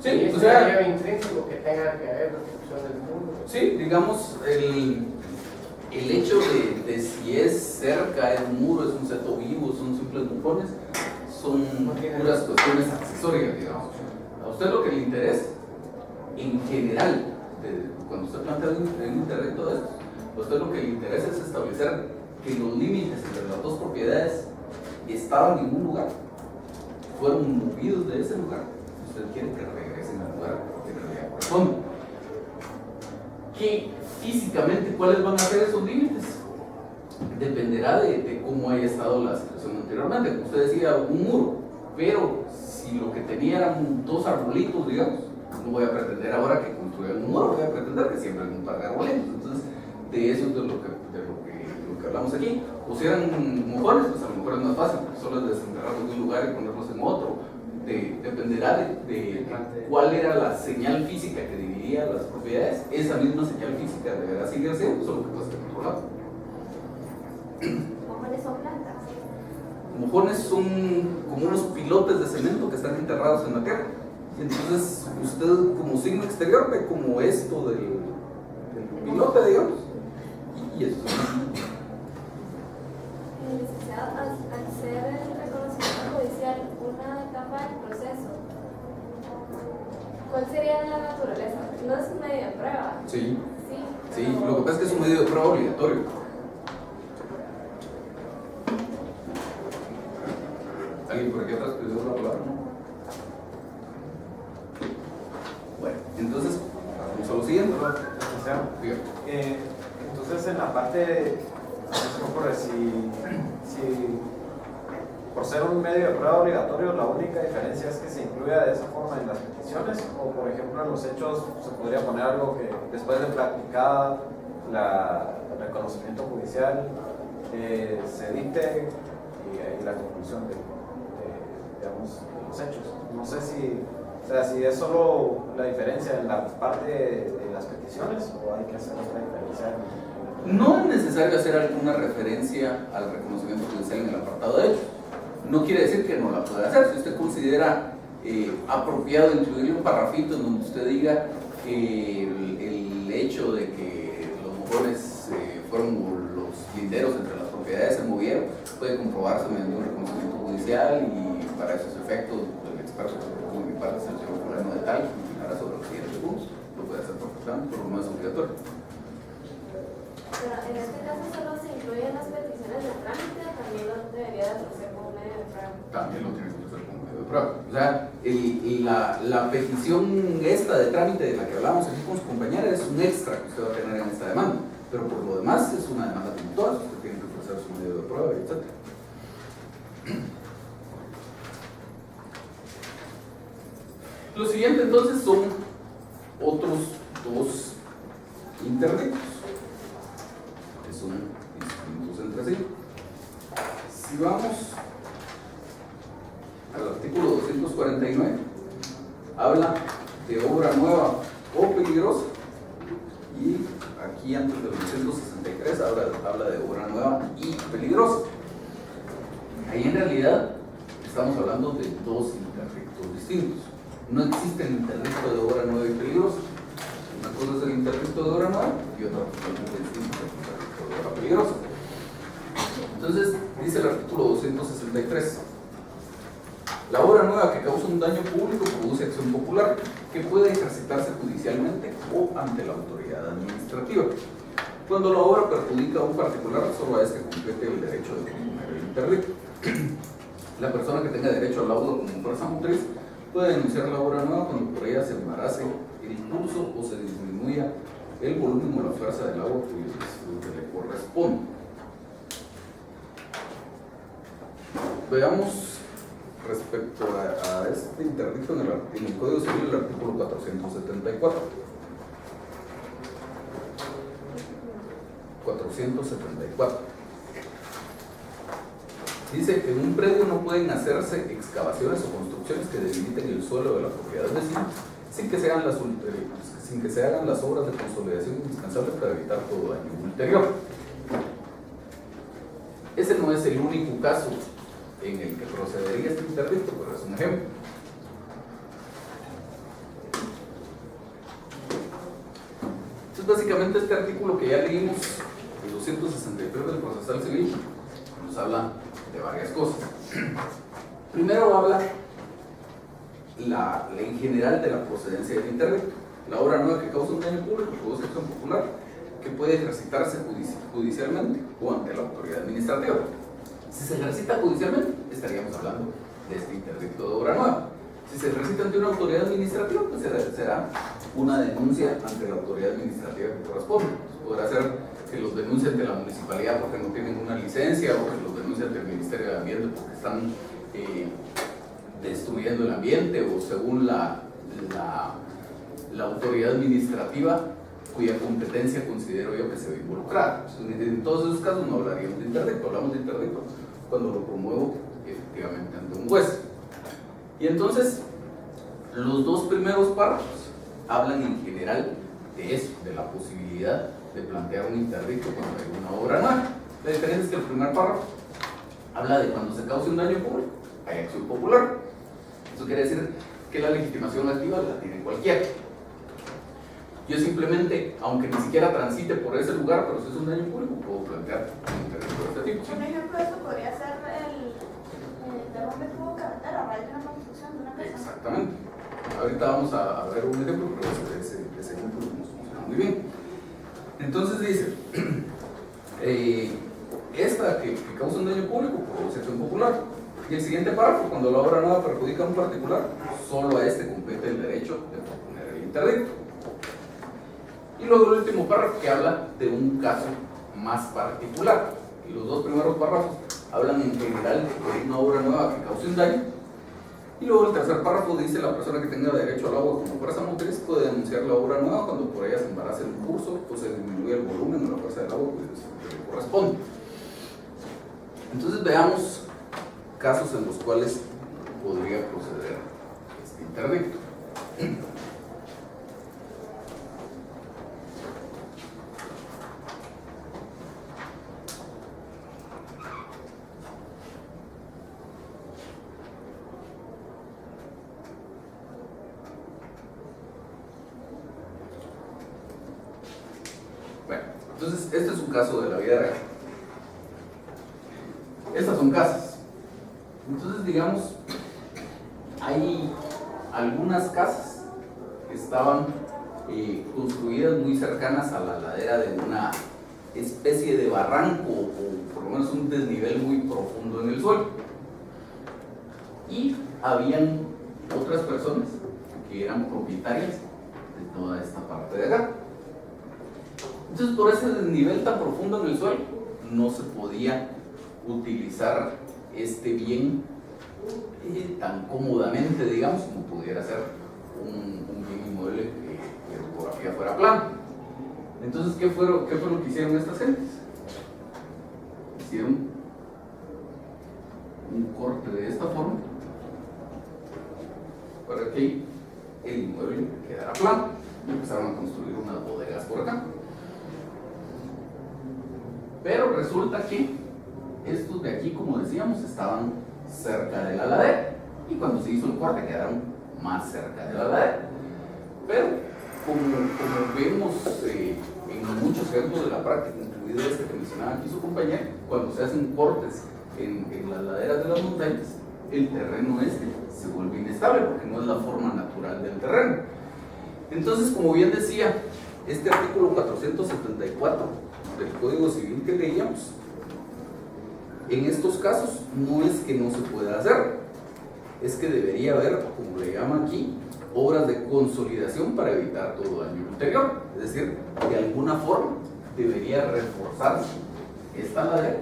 Sí, y o sea, lleva intrínseco que tenga que haber restitución del muro. Sí, digamos, el hecho de si es cerca, es un muro, es un seto vivo, son simples mojones, son puras cuestiones accesorias, digamos. A usted lo que le interesa, en general, cuando usted plantea un interdicto de estos, a usted lo que le interesa es establecer que los límites entre las dos propiedades estaban en un lugar, fueron movidos de ese lugar. Usted quiere que regresen al lugar que en realidad corresponde. ¿Qué físicamente cuáles van a ser esos límites? Dependerá de cómo haya estado la situación anteriormente. Como usted decía, un muro, pero si lo que tenía eran dos arbolitos, digamos, no voy a pretender ahora que construyan un muro, voy a pretender que siempre hay un par de arbolitos. Entonces, de eso es de lo que hablamos aquí. O si eran mojones, pues a lo mejor es más fácil, solo es desenterrarlos de un lugar y ponerlos en otro. Dependerá de cuál era la señal física que dividía las propiedades. Esa misma señal física deberá seguir siendo, solo que puede ser controlado. ¿Mojones son plantas? Mojones son como unos pilotes de cemento que están enterrados en la tierra. Y entonces usted como signo exterior ve como esto del pilote, digamos. Y eso es Licenciado, al ser el reconocimiento judicial una etapa del proceso, ¿cuál sería la naturaleza? No es un medio de prueba. Sí. Sí, Sí, lo que pasa es que es un medio de prueba obligatorio. ¿Alguien por aquí atrás pidió la palabra? Bueno, entonces, vamos a lo siguiente. Entonces, en la parte, ¿qué me ocurre? Si por ser un medio de prueba obligatorio, la única diferencia es que se incluya de esa forma en las peticiones, o por ejemplo en los hechos se podría poner algo que después de practicada el reconocimiento judicial se dicte y la conclusión de los hechos. No sé si es solo la diferencia en la parte de las peticiones o hay que hacer otra diferencia. No es necesario hacer alguna referencia al reconocimiento judicial en el apartado de hechos. No quiere decir que no la pueda hacer. Si usted considera apropiado incluirle un parrafito en donde usted diga que el hecho de que los mojones fueron los linderos entre las propiedades se movieron, puede comprobarse mediante un reconocimiento judicial, y para esos efectos el experto que mi parte es el señor fulano de tal, y opinará sobre los siguientes puntos. Lo puede hacer perfectamente, pero no es obligatorio. Pero en este caso solo se incluyen las peticiones de trámite, también lo debería de hacer como medio de prueba. También lo tiene que hacer como medio de prueba. O sea, la petición esta de trámite de la que hablamos aquí con su compañera es un extra que usted va a tener en esta demanda, pero por lo demás es una demanda como todas. Usted tiene que ofrecer su medio de prueba, etc. Lo siguiente entonces son otros dos interdictos, que son distintos entre sí. Si vamos al artículo 249, habla de obra nueva o peligrosa, y aquí antes del 263 habla de obra nueva y peligrosa. Ahí en realidad estamos hablando de dos interdictos distintos. No existe el interdicto de obra nueva y peligrosa. Una cosa es el interdicto de obra nueva y otra totalmente distinta es el interdicto de obra peligrosa. Entonces, dice el artículo 263, la obra nueva que causa un daño público produce acción popular que puede ejercitarse judicialmente o ante la autoridad administrativa. Cuando la obra perjudica a un particular, solo a este compete el derecho de componer el interdicto. La persona que tenga derecho al laudo como fuerza motriz puede denunciar la obra nueva cuando por ella se embarace el curso o se disminuya el volumen o la fuerza del agua cuyo disfrute le corresponde. Veamos respecto a este interdicto en el Código Civil, el artículo 474. 474. Dice que en un predio no pueden hacerse excavaciones o construcciones que delimiten el suelo de la propiedad vecina sin que se hagan las obras de consolidación indispensables para evitar todo daño ulterior. Ese no es el único caso en el que procedería este interdicto, pero es un ejemplo. Entonces, básicamente este artículo que ya leímos, el 263 del Procesal Civil, nos habla de varias cosas. Primero habla la ley general de la procedencia del interdicto. La obra nueva que causa un daño público produce acción popular que puede ejercitarse judicialmente o ante la autoridad administrativa. Si se ejercita judicialmente, estaríamos hablando de este interdicto de obra nueva. Si se ejercita ante una autoridad administrativa, pues será una denuncia ante la autoridad administrativa que corresponde. Podrá ser que los denuncie ante la municipalidad porque no tienen una licencia, o que los denuncie ante el Ministerio de Ambiente porque están destruyendo el ambiente, o según la autoridad administrativa cuya competencia considero yo que se ve involucrada. En todos esos casos no hablaríamos de interdicto, hablamos de interdicto cuando lo promuevo efectivamente ante un juez. Y entonces, los dos primeros párrafos hablan en general de eso, de la posibilidad de plantear un interdicto cuando hay una obra nueva. La diferencia es que el primer párrafo habla de cuando se cause un daño público, hay acción popular. Eso quiere decir que la legitimación activa la tiene cualquiera. Yo simplemente, aunque ni siquiera transite por ese lugar, pero si es un daño público, puedo plantear un interdicto de este tipo. Un ejemplo de eso podría ser el derrumbe que hubo carretera a raíz de una construcción de una casa. Exactamente. Ahorita vamos a ver un ejemplo, pero ese ejemplo nos funciona muy bien. Entonces dice, esta que causa un daño público produce acción popular. Y el siguiente párrafo, cuando la obra nueva perjudica a un particular, solo a este compete el derecho de proponer el interdicto. Y luego el último párrafo que habla de un caso más particular. Y los dos primeros párrafos hablan en general de una obra nueva que cause un daño. Y luego el tercer párrafo dice la persona que tenga derecho al agua como fuerza motriz puede denunciar la obra nueva cuando por ella se embarace el curso o se disminuye el volumen o la fuerza del agua que le corresponde. Entonces veamos casos en los cuales podría proceder este interdicto. Bueno, entonces este es un caso de la vida real. Estas son casas. Entonces, digamos, hay algunas casas que estaban construidas muy cercanas a la ladera de una especie de barranco o por lo menos un desnivel muy profundo en el suelo. Y habían otras personas que eran propietarias de toda esta parte de acá. Entonces, por ese desnivel tan profundo en el suelo, no se podía utilizar este bien tan cómodamente, digamos, como pudiera ser un bien inmueble que de topografía fuera plana. Entonces, ¿qué fue lo que hicieron estas gentes? Hicieron un corte de esta forma para que el inmueble quedara plano. Y empezaron a construir unas bodegas por acá. Pero resulta que estos de aquí, como decíamos, estaban cerca de la ladera. Y cuando se hizo el corte quedaron más cerca de la ladera. Pero, como vemos en muchos ejemplos de la práctica, incluido este que mencionaba aquí su compañero, cuando se hacen cortes en las laderas de las montañas, el terreno se vuelve inestable porque no es la forma natural del terreno. Entonces, como bien decía este artículo 474 del Código Civil que leíamos, en estos casos no es que no se pueda hacer, es que debería haber, como le llama aquí, obras de consolidación para evitar todo daño ulterior. Es decir, de alguna forma debería reforzarse esta ladera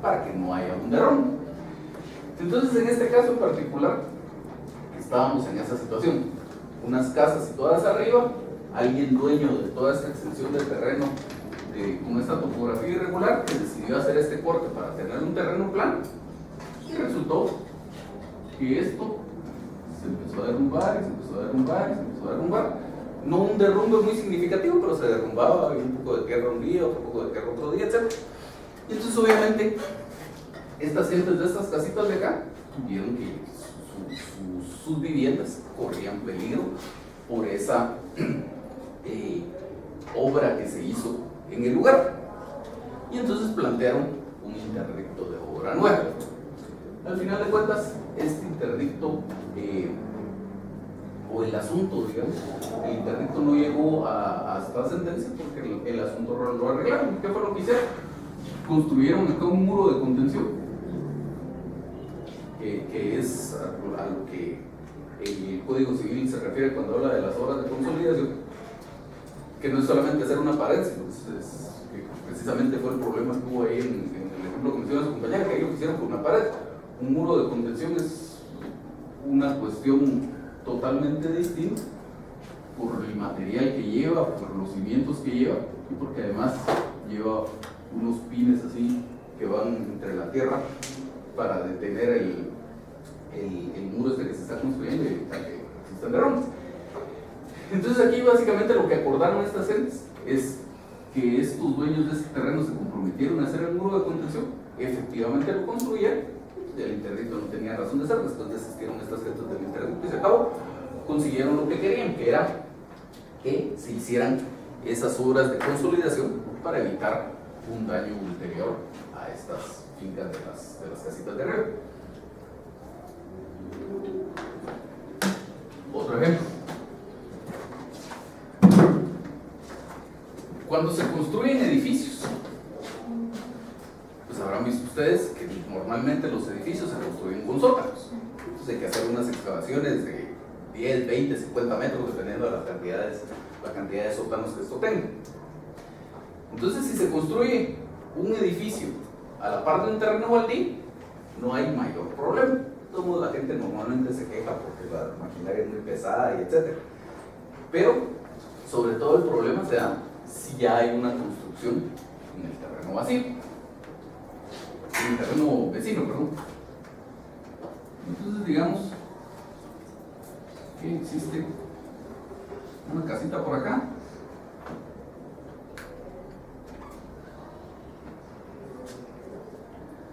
para que no haya un derrumbe. Entonces, en este caso en particular, estábamos en esa situación. Unas casas situadas arriba, alguien dueño de toda esta extensión del terreno con esta topografía irregular, que decidió hacer este corte para tener un terreno plano, y resultó que esto se empezó a derrumbar, y se empezó a derrumbar, y se empezó a derrumbar. No un derrumbe muy significativo, pero se derrumbaba, había un poco de tierra un día, otro poco de tierra otro día, etc. Y entonces, obviamente, estas gentes de estas casitas de acá vieron que sus viviendas corrían peligro por esa obra que se hizo en el lugar. Y entonces plantearon un interdicto de obra nueva. Al final de cuentas, este interdicto, o el asunto, digamos, el interdicto no llegó hasta sentencia porque el asunto lo arreglaron. ¿Qué fue lo que hicieron? Construyeron acá un muro de contención, que es a lo que el Código Civil se refiere cuando habla de las obras de consolidación, que no es solamente hacer una pared, sino que precisamente fue el problema que hubo ahí en el ejemplo que mencionó su compañera, que ahí lo que hicieron con una pared. Un muro de contención es una cuestión totalmente distinta por el material que lleva, por los cimientos que lleva, y porque además lleva unos pines así que van entre la tierra para detener el muro que se está construyendo y evitar que existan derrumbes. Entonces aquí básicamente lo que acordaron estas gentes es que estos dueños de este terreno se comprometieron a hacer el muro de contención, efectivamente lo construyeron, y el interdicto no tenía razón de ser. Después desistieron estas gentes del interdicto y se acabó. Consiguieron lo que querían, que era que se hicieran esas obras de consolidación para evitar un daño ulterior a estas fincas de las casitas de arriba. Otro ejemplo. Cuando se construyen edificios, pues habrán visto ustedes que normalmente los edificios se construyen con sótanos. Entonces hay que hacer unas excavaciones de 10, 20, 50 metros, dependiendo de la cantidad de sótanos que esto tenga. Entonces, si se construye un edificio a la par de un terreno baldío, no hay mayor problema. Todos la gente normalmente se queja porque la maquinaria es muy pesada y etc. Pero, sobre todo, el problema se da si ya hay una construcción en el terreno vacío, en el terreno vecino, perdón. Entonces, digamos que existe una casita por acá,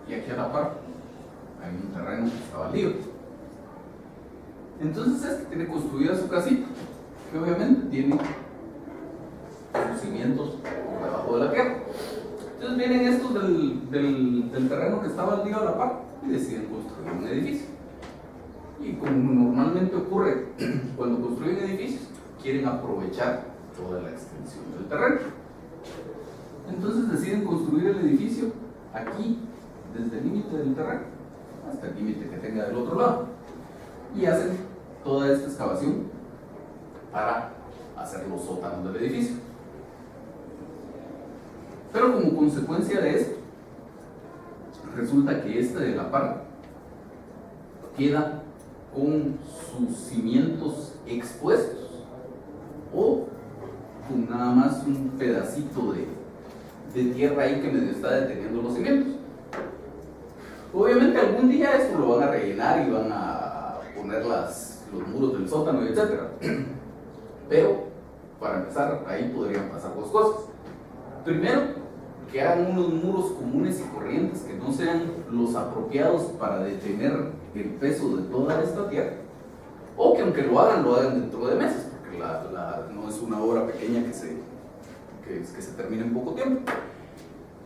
y aquí a la par hay un terreno que está baldío. Entonces este tiene construida su casita, que obviamente tiene sus cimientos por debajo de la tierra. Entonces vienen estos del terreno que está baldío a la par y deciden construir un edificio. Y como normalmente ocurre cuando construyen edificios, quieren aprovechar toda la extensión del terreno. Entonces deciden construir el edificio aquí, desde el límite del terreno hasta el límite que tenga del otro lado, y hacen toda esta excavación para hacer los sótanos del edificio. Pero como consecuencia de esto, resulta que este de la par queda con sus cimientos expuestos o con nada más un pedacito de tierra ahí que medio está deteniendo los cimientos. Obviamente algún día esto lo van a rellenar y van a poner los muros del sótano, etc. Pero para empezar, ahí podrían pasar dos cosas. Primero, que hagan unos muros comunes y corrientes que no sean los apropiados para detener el peso de toda esta tierra, o que aunque lo hagan dentro de meses, porque no es una obra pequeña que se termine en poco tiempo.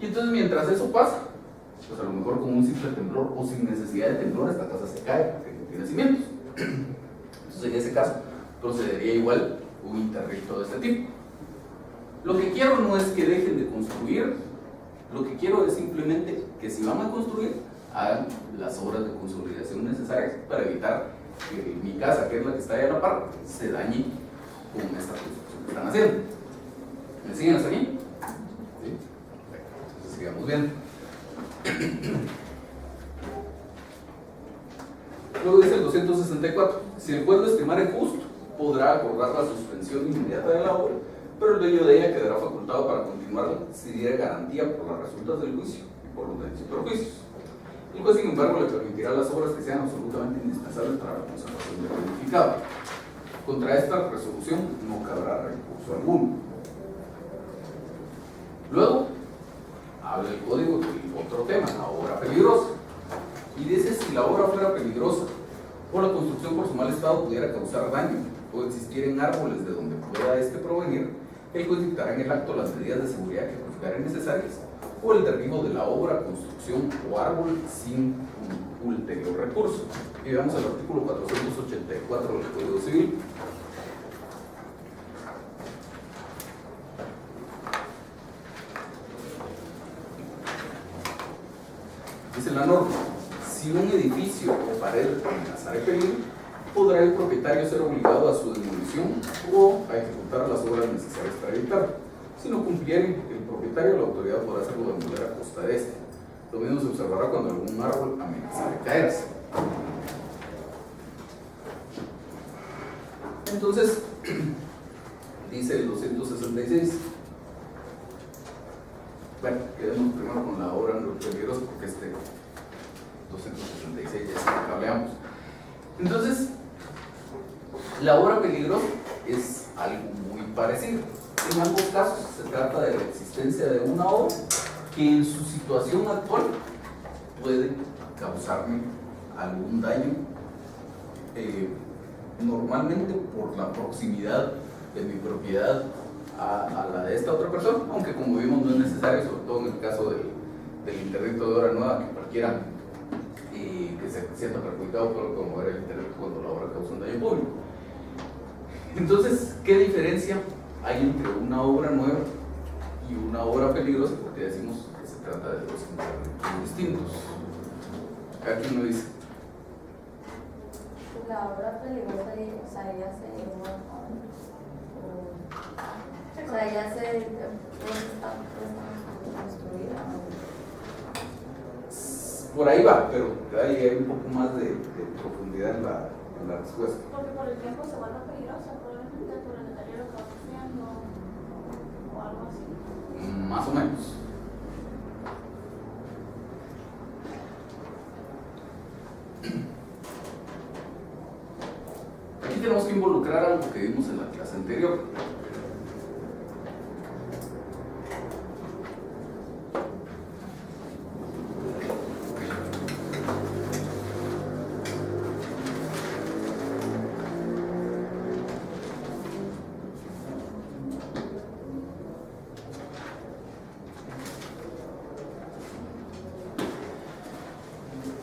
Y entonces mientras eso pasa, pues a lo mejor con un simple temblor o sin necesidad de temblor esta casa se cae porque no tiene cimientos. Entonces en ese caso procedería igual un interdicto de este tipo. Lo que quiero no es que dejen de construir, lo que quiero es simplemente que si van a construir, hagan las obras de consolidación necesarias para evitar que mi casa, que es la que está ahí a la par, se dañe con esta construcción que están haciendo. ¿Me siguen hasta aquí? ¿Sí? Entonces sigamos viendo. Luego dice el 264, si el juez lo estimare justo, podrá acordar la suspensión inmediata de la obra, pero el dueño de ella quedará facultado para continuarla si diera garantía por las resultas del juicio y por los daños y perjuicios. El juez, sin embargo, le permitirá las obras que sean absolutamente indispensables para la conservación del edificado. Contra esta resolución no cabrá recurso alguno. Luego, habla el código del otro tema, la obra peligrosa. Y dice, si la obra fuera peligrosa o la construcción por su mal estado pudiera causar daño o existieran árboles de donde pueda este provenir, el juez dictará en el acto las medidas de seguridad que consideren necesarias o el derribo de la obra, construcción o árbol sin un ulterior recurso. Y vamos al artículo 484 del Código Civil. Dice la norma, si un edificio o pared amenazara peligro, podrá el propietario ser obligado a su demolición o a ejecutar las obras necesarias para evitarlo. Si no cumpliere, el propietario o la autoridad podrá hacerlo demoler a costa de este. Lo mismo se observará cuando algún árbol amenaza de caerse. Entonces, dice el 266. Bueno, quedemos primero con la obra no peligrosa porque 266 ya es lo que hablamos. Entonces, la obra peligrosa es algo muy parecido. En ambos casos se trata de la existencia de una obra que en su situación actual puede causarme algún daño, normalmente por la proximidad de mi propiedad a la de esta otra persona, aunque como vimos no es necesario, sobre todo en el caso del interdicto de obra nueva, que cualquiera que se sienta perjudicado puede promover el interdicto cuando la obra causa un daño público. Entonces, ¿qué diferencia hay entre una obra nueva y una obra peligrosa? Porque decimos que se trata de dos interdictos distintos. Aquí uno dice, La obra peligrosa, o sea, ya se o sea, ya se está construida. por ahí va, pero ahí hay un poco más de profundidad en la respuesta. Porque por el tiempo se vuelve peligrosa, probablemente por el deterioro que va sufriendo o algo así. Más o menos. Aquí tenemos que involucrar algo que vimos en la clase anterior.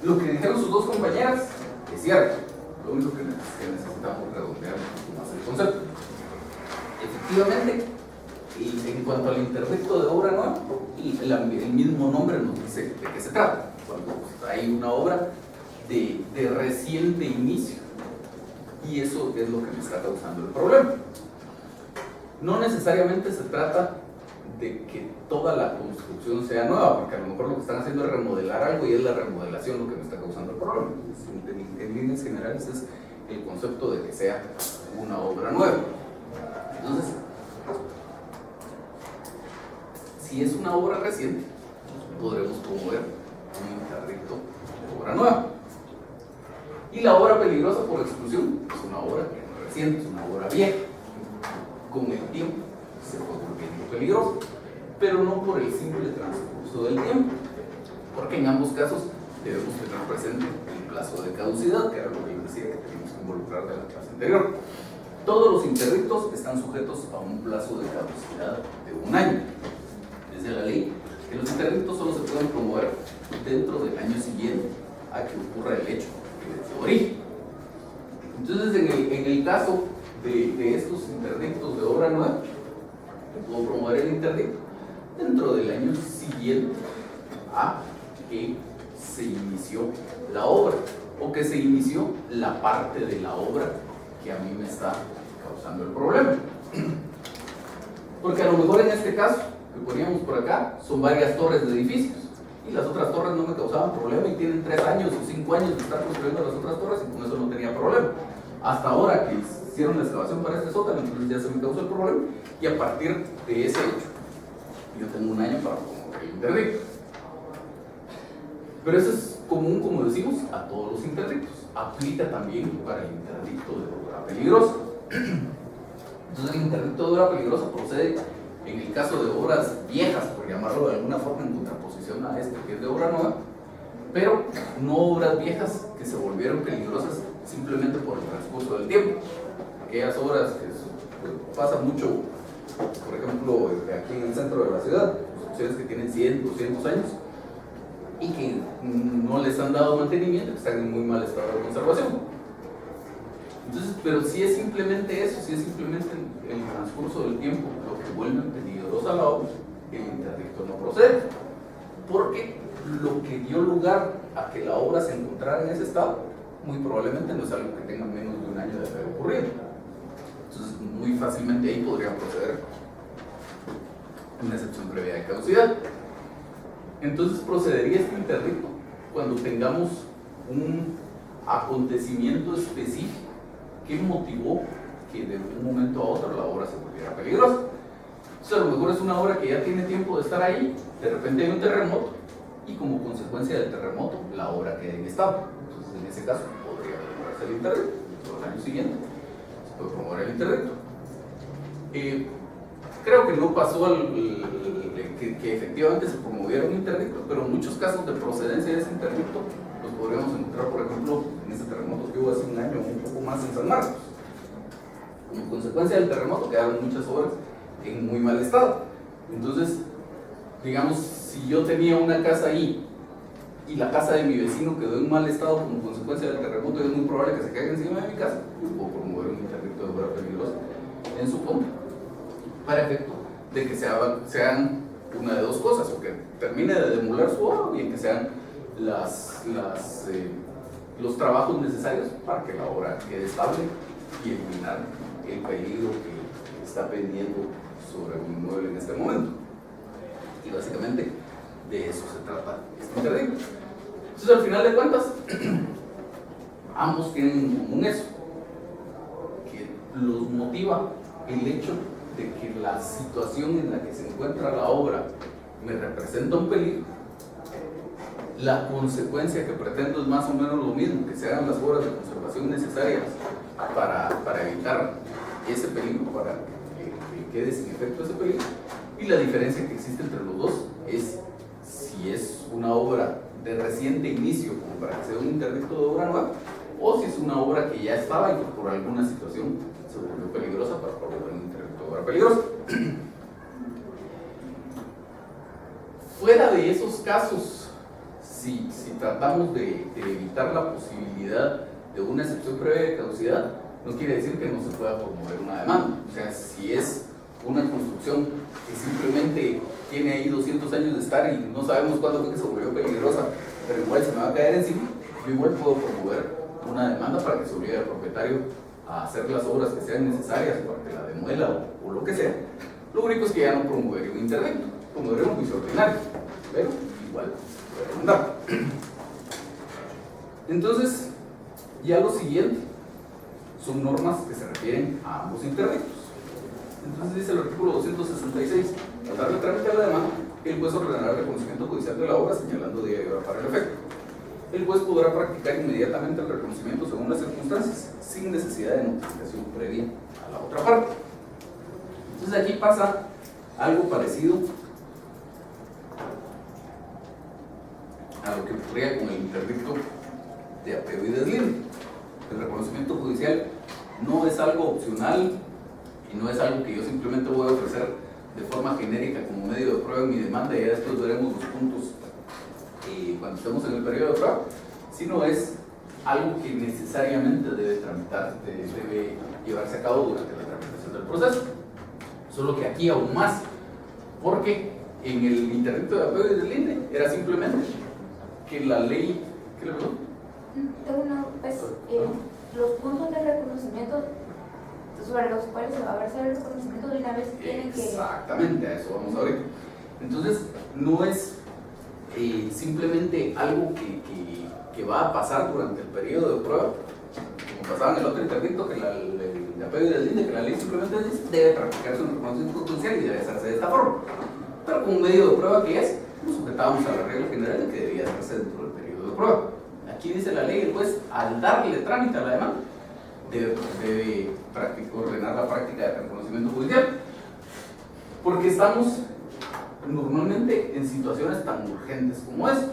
Lo que dijeron sus dos compañeras es cierto, lo único que necesitamos redondear más el concepto. Efectivamente, en cuanto al interdicto de obra nueva, el mismo nombre nos dice de qué se trata. Cuando hay una obra de reciente inicio, y eso es lo que me está causando el problema. No necesariamente se trata de que toda la construcción sea nueva, porque a lo mejor lo que están haciendo es remodelar algo y es la remodelación lo que me está causando el problema. En líneas generales es el concepto de que sea una obra nueva. Entonces, si es una obra reciente, podremos promover un interdicto de obra nueva. Y la obra peligrosa por exclusión es una obra que no es reciente, es una obra vieja. Con el tiempo se fue volviendo peligrosa, pero no por el simple transcurso del tiempo, porque en ambos casos debemos tener presente el plazo de caducidad, que era lo que yo decía que teníamos que involucrar de la clase anterior. Todos los interdictos están sujetos a un plazo de caducidad de 1 año. Dice la ley que los interdictos solo se pueden promover dentro del año siguiente a que ocurra el hecho que les dio origen. Entonces, en el caso de estos interdictos de obra nueva, puedo promover el interdicto dentro del año siguiente a que se inició la obra o que se inició la parte de la obra que a mí me está causando el problema. Porque a lo mejor en este caso que poníamos por acá son varias torres de edificios y las otras torres no me causaban problema y tienen 3 años o 5 años de estar construyendo las otras torres y con eso no tenía problema. Hasta ahora que hicieron la excavación para este sótano, entonces ya se me causó el problema y a partir de ese hecho yo tengo 1 año para promover el interdicto. Pero eso es común, como decimos, a todos los interdictos. Aplica también para el interdicto de obra peligrosa. Entonces el interdicto de obra peligrosa procede en el caso de obras viejas, por llamarlo de alguna forma, en contraposición a este que es de obra nueva, pero no obras viejas que se volvieron peligrosas simplemente por el transcurso del tiempo. Aquellas obras que pues, pasa mucho, por ejemplo, aquí en el centro de la ciudad, construcciones que tienen 100, 200 años y que no les han dado mantenimiento, que están en muy mal estado de conservación. Entonces, pero si es simplemente eso, si es simplemente el transcurso del tiempo lo que vuelve peligrosa la obra, el interdicto no procede, porque lo que dio lugar a que la obra se encontrara en ese estado, muy probablemente no es algo que tenga menos de 1 año de haber ocurrido. Entonces, muy fácilmente ahí podría proceder una excepción previa de caducidad. Entonces, procedería este interdicto cuando tengamos un acontecimiento específico que motivó que de un momento a otro la obra se volviera peligrosa. Entonces, a lo mejor es una obra que ya tiene tiempo de estar ahí, de repente hay un terremoto y como consecuencia del terremoto la obra queda en estado. Entonces, en ese caso podría promoverse el interdicto. Al año siguiente se puede promover el interdicto. Creo que no pasó que efectivamente se promoviera un interdicto, pero en muchos casos de procedencia de ese interdicto los podríamos encontrar, por ejemplo, en ese terremoto que hubo hace 1 año o un poco más en San Marcos. Como consecuencia del terremoto quedaron muchas obras en muy mal estado. Entonces, digamos, si yo tenía una casa ahí y la casa de mi vecino quedó en mal estado como consecuencia del terremoto, es muy probable que se caiga encima de mi casa, yo puedo promover un interdicto de obra peligrosa en su contra, para efecto de que sean una de dos cosas, o que termine de demoler su obra, o bien que sean los trabajos necesarios para que la obra quede estable y eliminar el peligro que está pendiendo sobre un inmueble en este momento. Y básicamente de eso se trata este interdicto. Entonces, al final de cuentas, ambos tienen en común eso, que los motiva el hecho de que la situación en la que se encuentra la obra me representa un peligro. La consecuencia que pretendo es más o menos lo mismo, que se hagan las obras de conservación necesarias para evitar ese peligro, para que quede sin efecto ese peligro. Y la diferencia que existe entre los dos es si es una obra de reciente inicio, como para que sea un interdicto de obra nueva, o si es una obra que ya estaba y que por alguna situación se volvió peligrosa para promover un interdicto de obra peligrosa. Fuera de esos casos, si tratamos de evitar la posibilidad de una excepción previa de caducidad, no quiere decir que no se pueda promover una demanda. O sea, si es una construcción que simplemente tiene ahí 200 años de estar y no sabemos cuándo fue que se volvió peligrosa, pero igual se me va a caer encima, yo igual puedo promover una demanda para que se obligue al propietario a hacer las obras que sean necesarias para que la demuela o lo que sea. Lo único es que ya no promovería un interdicto, promovería un juicio ordinario, pero igual puede demandar. Entonces, ya lo siguiente son normas que se refieren a ambos interdictos. Entonces dice el artículo 266, al darle trámite a la demanda, el juez ordenará el reconocimiento judicial de la obra señalando día y hora para el efecto. El juez podrá practicar inmediatamente el reconocimiento según las circunstancias, sin necesidad de notificación previa a la otra parte. Entonces aquí pasa algo parecido a lo que ocurría con el interdicto de apego y deslinde. El reconocimiento judicial no es algo opcional y no es algo que yo simplemente voy a ofrecer de forma genérica como medio de prueba en mi demanda y ya después veremos los puntos cuando estemos en el periodo de prueba, sino es algo que necesariamente debe tramitar, debe llevarse a cabo durante la tramitación del proceso. Solo que aquí aún más, porque en el interdicto de apego y deslinde era simplemente que la ley, ¿qué le pasó? Los puntos de reconocimiento sobre los cuales se va a versar el reconocimiento de una vez tienen que... Exactamente, a eso vamos ahorita. Entonces, no es simplemente algo que va a pasar durante el periodo de prueba, como pasaba en el otro interdicto, que el apego y deslinde, que la ley simplemente dice, debe practicarse un reconocimiento judicial y debe hacerse de esta forma. Pero como medio de prueba que es, nos sujetábamos a la regla general de que debía hacerse dentro del periodo de prueba. Aquí dice la ley, el juez, al darle trámite a la demanda, debe ordenar la práctica de reconocimiento judicial. Porque estamos normalmente en situaciones tan urgentes como esta.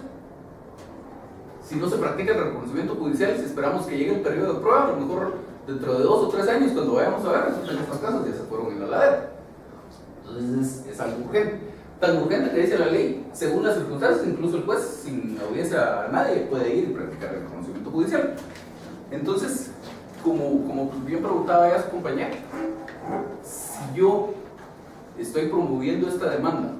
Si no se practica el reconocimiento judicial, si esperamos que llegue el periodo de prueba, a lo mejor dentro de 2 o 3 años, cuando vayamos a ver, resulta que estas casas ya se fueron en la ladera. Entonces es algo urgente. Tan urgente que dice la ley, según las circunstancias, incluso el juez, sin audiencia a nadie, puede ir y practicar el reconocimiento judicial. Entonces, como bien preguntaba ya su compañera, si yo estoy promoviendo esta demanda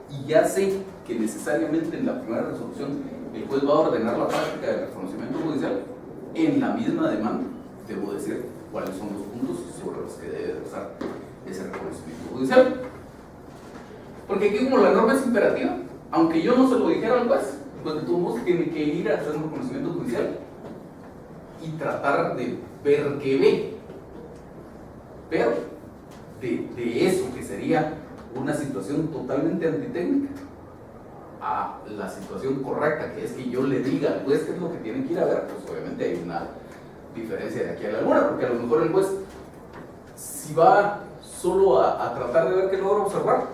y ya sé que necesariamente en la primera resolución el juez va a ordenar la práctica del reconocimiento judicial, en la misma demanda debo decir cuáles son los puntos sobre los que debe versar ese reconocimiento judicial. Porque aquí, como la norma es imperativa, aunque yo no se lo dijera al juez, pues de todos modos tiene que ir a hacer un reconocimiento judicial y tratar de ver qué ve. Pero de eso, que sería una situación totalmente antitécnica, a la situación correcta, que es que yo le diga al juez qué es lo que tiene que ir a ver, pues obviamente hay una diferencia de aquí a la luna, porque a lo mejor el juez, si va solo a tratar de ver qué logra observar,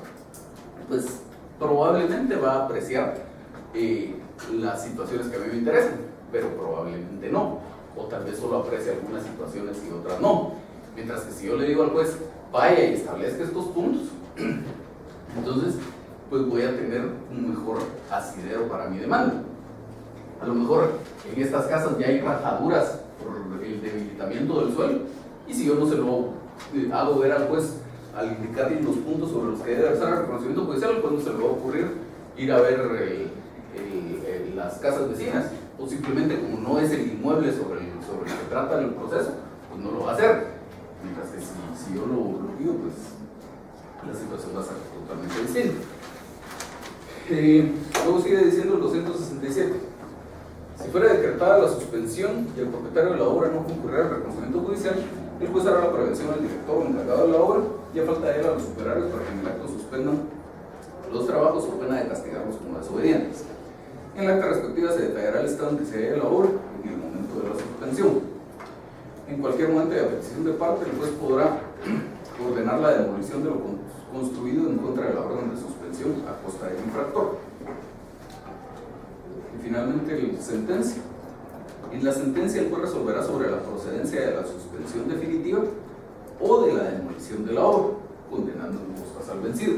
pues probablemente va a apreciar las situaciones que a mí me interesan, pero probablemente no, o tal vez solo aprecie algunas situaciones y otras no. Mientras que si yo le digo al juez, vaya y establezca estos puntos, entonces pues voy a tener un mejor asidero para mi demanda. A lo mejor en estas casas ya hay rajaduras por el debilitamiento del suelo, y si yo no se lo hago ver al juez al indicarle los puntos sobre los que debe versar el reconocimiento judicial, pues no se le va a ocurrir ir a ver las casas vecinas, o simplemente como no es el inmueble sobre el que trata el proceso, pues no lo va a hacer. Mientras que si yo lo pido, pues la situación va a ser totalmente distinta. Luego sigue diciendo el 267. Si fuera decretada la suspensión y el propietario de la obra no concurriera al reconocimiento judicial, el juez hará la prevención al director o encargado de la obra, y a falta de él a los operarios para que en el acto suspendan los trabajos o pena de castigarlos como desobedientes. En la acta respectiva se detallará el estado en que se halla la obra en el momento de la suspensión. En cualquier momento de petición de parte, el juez podrá ordenar la demolición de lo construido en contra de la orden de suspensión a costa del infractor. Y finalmente, la sentencia. En la sentencia, el juez resolverá sobre la procedencia de la suspensión definitiva o de la demolición de la obra, condenando en costas al vencido.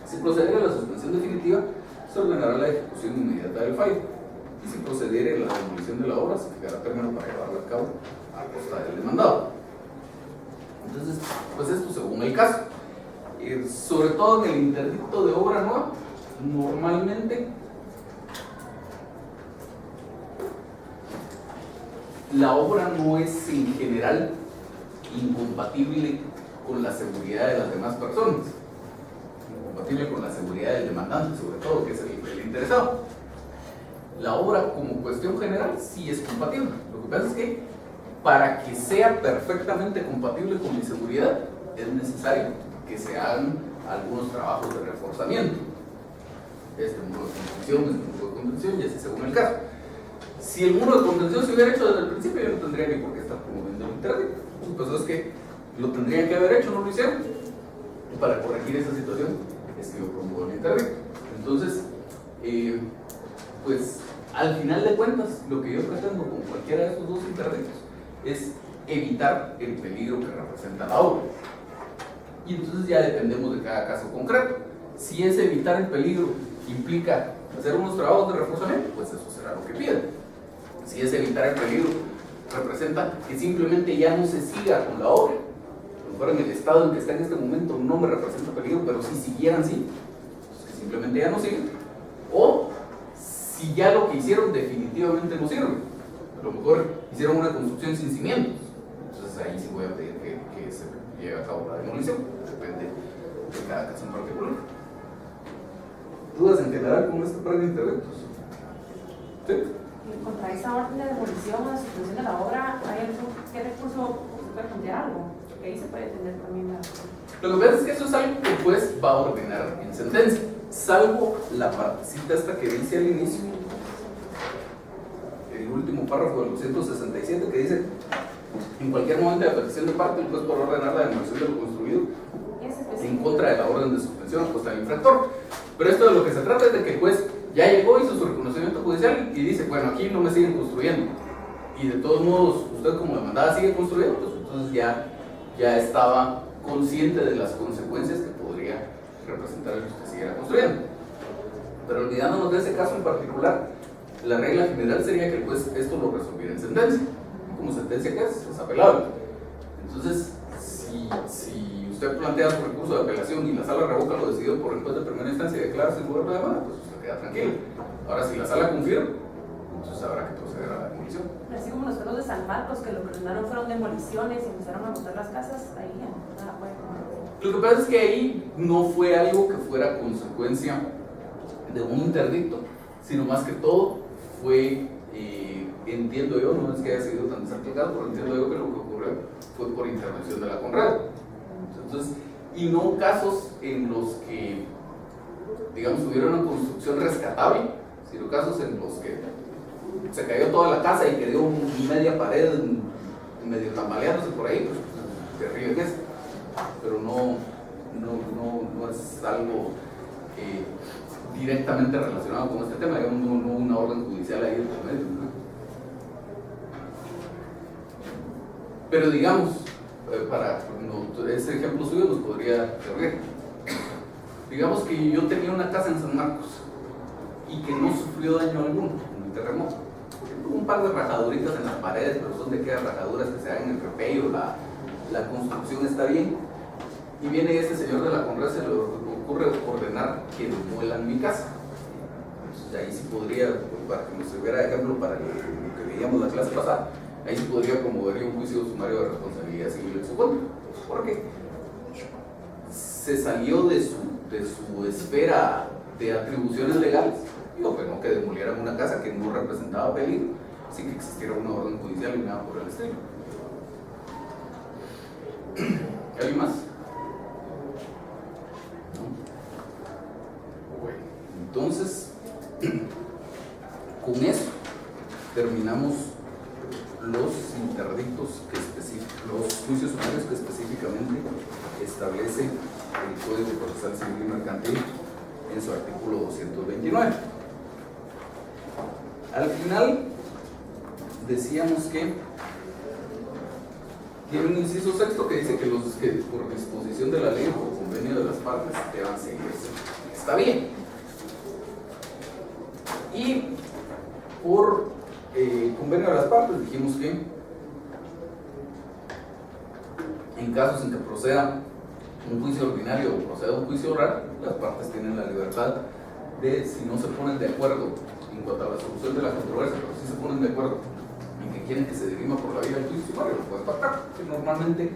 Si procediera a la suspensión definitiva, se ordenará la ejecución inmediata del fallo, y si procediera a la demolición de la obra, se fijará término para llevarla a cabo a costa del demandado. Entonces, pues esto según el caso. Sobre todo en el interdicto de obra nueva, normalmente la obra no es en general incompatible con la seguridad de las demás personas, incompatible con la seguridad del demandante, sobre todo, que es el interesado. La obra como cuestión general sí es compatible. Lo que pasa es que para que sea perfectamente compatible con mi seguridad, es necesario que se hagan algunos trabajos de reforzamiento. Este muro de contención, y así según el caso. Si el muro de contención se hubiera hecho desde el principio, yo no tendría ni por qué estar promoviendo el interdicto. Pues es que lo tendrían que haber hecho, no lo hicieron. Y para corregir esa situación, es que yo promuevo el interdicto. Entonces, pues al final de cuentas, lo que yo pretendo con cualquiera de estos dos interdictos es evitar el peligro que representa la obra. Y entonces ya dependemos de cada caso concreto. Si es evitar el peligro implica hacer unos trabajos de reforzamiento, pues eso será lo que piden. Si es evitar el peligro, representa que simplemente ya no se siga con la obra. A lo mejor en el estado en que está en este momento no me representa peligro, pero si siguieran, sí, pues que simplemente ya no siguen. O si ya lo que hicieron definitivamente no sirve. A lo mejor hicieron una construcción sin cimientos. Entonces ahí sí voy a pedir que se lleve a cabo la demolición. Depende de cada caso en particular. ¿Dudas en general con este plan de interdictos? ¿Sí? Contra esa orden de demolición o de suspensión de la obra, ¿qué recurso se puede plantear algo? Porque ahí se puede tener también la... Lo que pasa es que eso es algo que el juez va a ordenar en sentencia, salvo la partecita esta que dice al inicio, el último párrafo del 267, que dice: en cualquier momento de petición de parte, el juez podrá ordenar la demolición de lo construido en contra de la orden de suspensión puesta al infractor. Pero esto de lo que se trata es de que el juez ya llegó, hizo su reconocimiento judicial y dice: bueno, aquí no me siguen construyendo, y de todos modos usted como demandada sigue construyendo, pues entonces ya estaba consciente de las consecuencias que podría representar el que usted siguiera construyendo. Pero olvidándonos de ese caso en particular, la regla general sería que el juez esto lo resolviera en sentencia. Como sentencia que es apelable. Entonces, si usted plantea su recurso de apelación y la sala revoca lo decidido por el juez de primera instancia y declara sin lugar de demanda, pues usted queda tranquilo. Ahora, si la sala confirma, entonces habrá que proceder a la demolición. Así como los perros de San Marcos, que lo que ordenaron fueron demoliciones y empezaron a botar las casas, ahí ya nada puede tomar. Lo que pasa es que ahí no fue algo que fuera consecuencia de un interdicto, sino más que todo fue, entiendo yo, no es que haya sido tan desarticulado, pero entiendo yo que lo que ocurrió fue por intervención de la Conrado. Entonces, y no casos en los que, digamos, hubiera una construcción rescatable, sino casos en los que se cayó toda la casa y quedó media pared medio tambaleándose por ahí, pues terrible es. Pero no es algo directamente relacionado con este tema, digamos, no una orden judicial ahí en el medio, ¿no? Pero digamos, ese ejemplo suyo nos podría servir. Digamos que yo tenía una casa en San Marcos y que no sufrió daño alguno en el terremoto. Un par de rajaduritas en las paredes, pero son de aquellas rajaduras que se dan en el repello, la construcción está bien. Y viene este señor de la Conrad, se le ocurre ordenar que demuelan mi casa. Entonces ahí sí podría, para que nos sirviera de ejemplo para lo que veíamos la clase pasada, ahí sí podría promover un juicio sumario de responsabilidad civil en su contra. Porque se salió de su esfera de atribuciones legales. Digo, pero no que demolieran una casa que no representaba peligro, sin que existiera una orden judicial y nada por el estilo. ¿Alguien más? Bueno, entonces, con eso terminamos los interdictos los juicios sumarios que específicamente establece el Código Procesal Civil y Mercantil en su artículo 229. Al final decíamos que tiene un inciso sexto que dice que los que por disposición de la ley o por convenio de las partes deban seguirse. Está bien. Y por convenio de las partes dijimos que en casos en que proceda un juicio ordinario o proceda un juicio oral, las partes tienen la libertad de, si no se ponen de acuerdo en cuanto a la solución de la controversia, pero si se ponen de acuerdo en que quieren que se dirima por la vía del juicio sumario, lo pueden pactar, que normalmente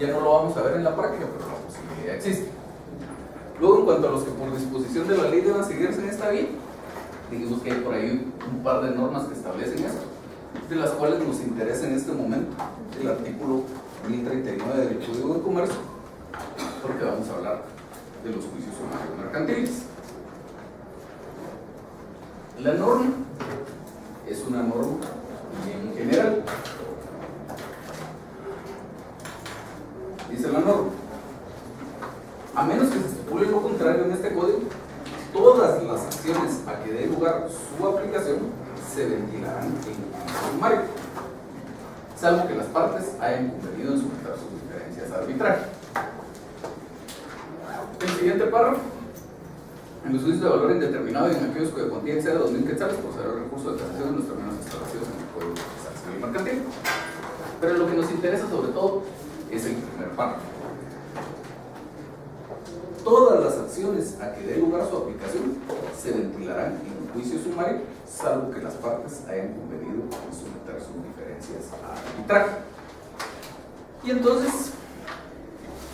ya no lo vamos a ver en la práctica, pero la posibilidad existe. Luego, en cuanto a los que por disposición de la ley deban seguirse en esta vía, dijimos que hay por ahí un par de normas que establecen eso. de las cuales nos interesa en este momento el artículo 1039 del Código de Comercio, porque vamos a hablar de los juicios sumarios mercantiles. La norma es una norma bien general. Dice la norma: a menos que se estipule lo contrario en este código, todas las acciones a que dé lugar su aplicación se ventilarán en juicio sumario, salvo que las partes hayan convenido en sujetar sus diferencias a arbitraje. El siguiente párrafo: en los juicios de valor indeterminado y en aquellos cuya cuantía exceda 2.000 quetzales, procederá el recurso de casación en los términos establecidos en el Código de Procesal Civil Mercantil. Pero lo que nos interesa sobre todo es el primer párrafo. Todas las acciones a que dé lugar su aplicación se ventilarán en juicio sumario, salvo que las partes hayan convenido en someter sus diferencias a arbitraje. Y entonces,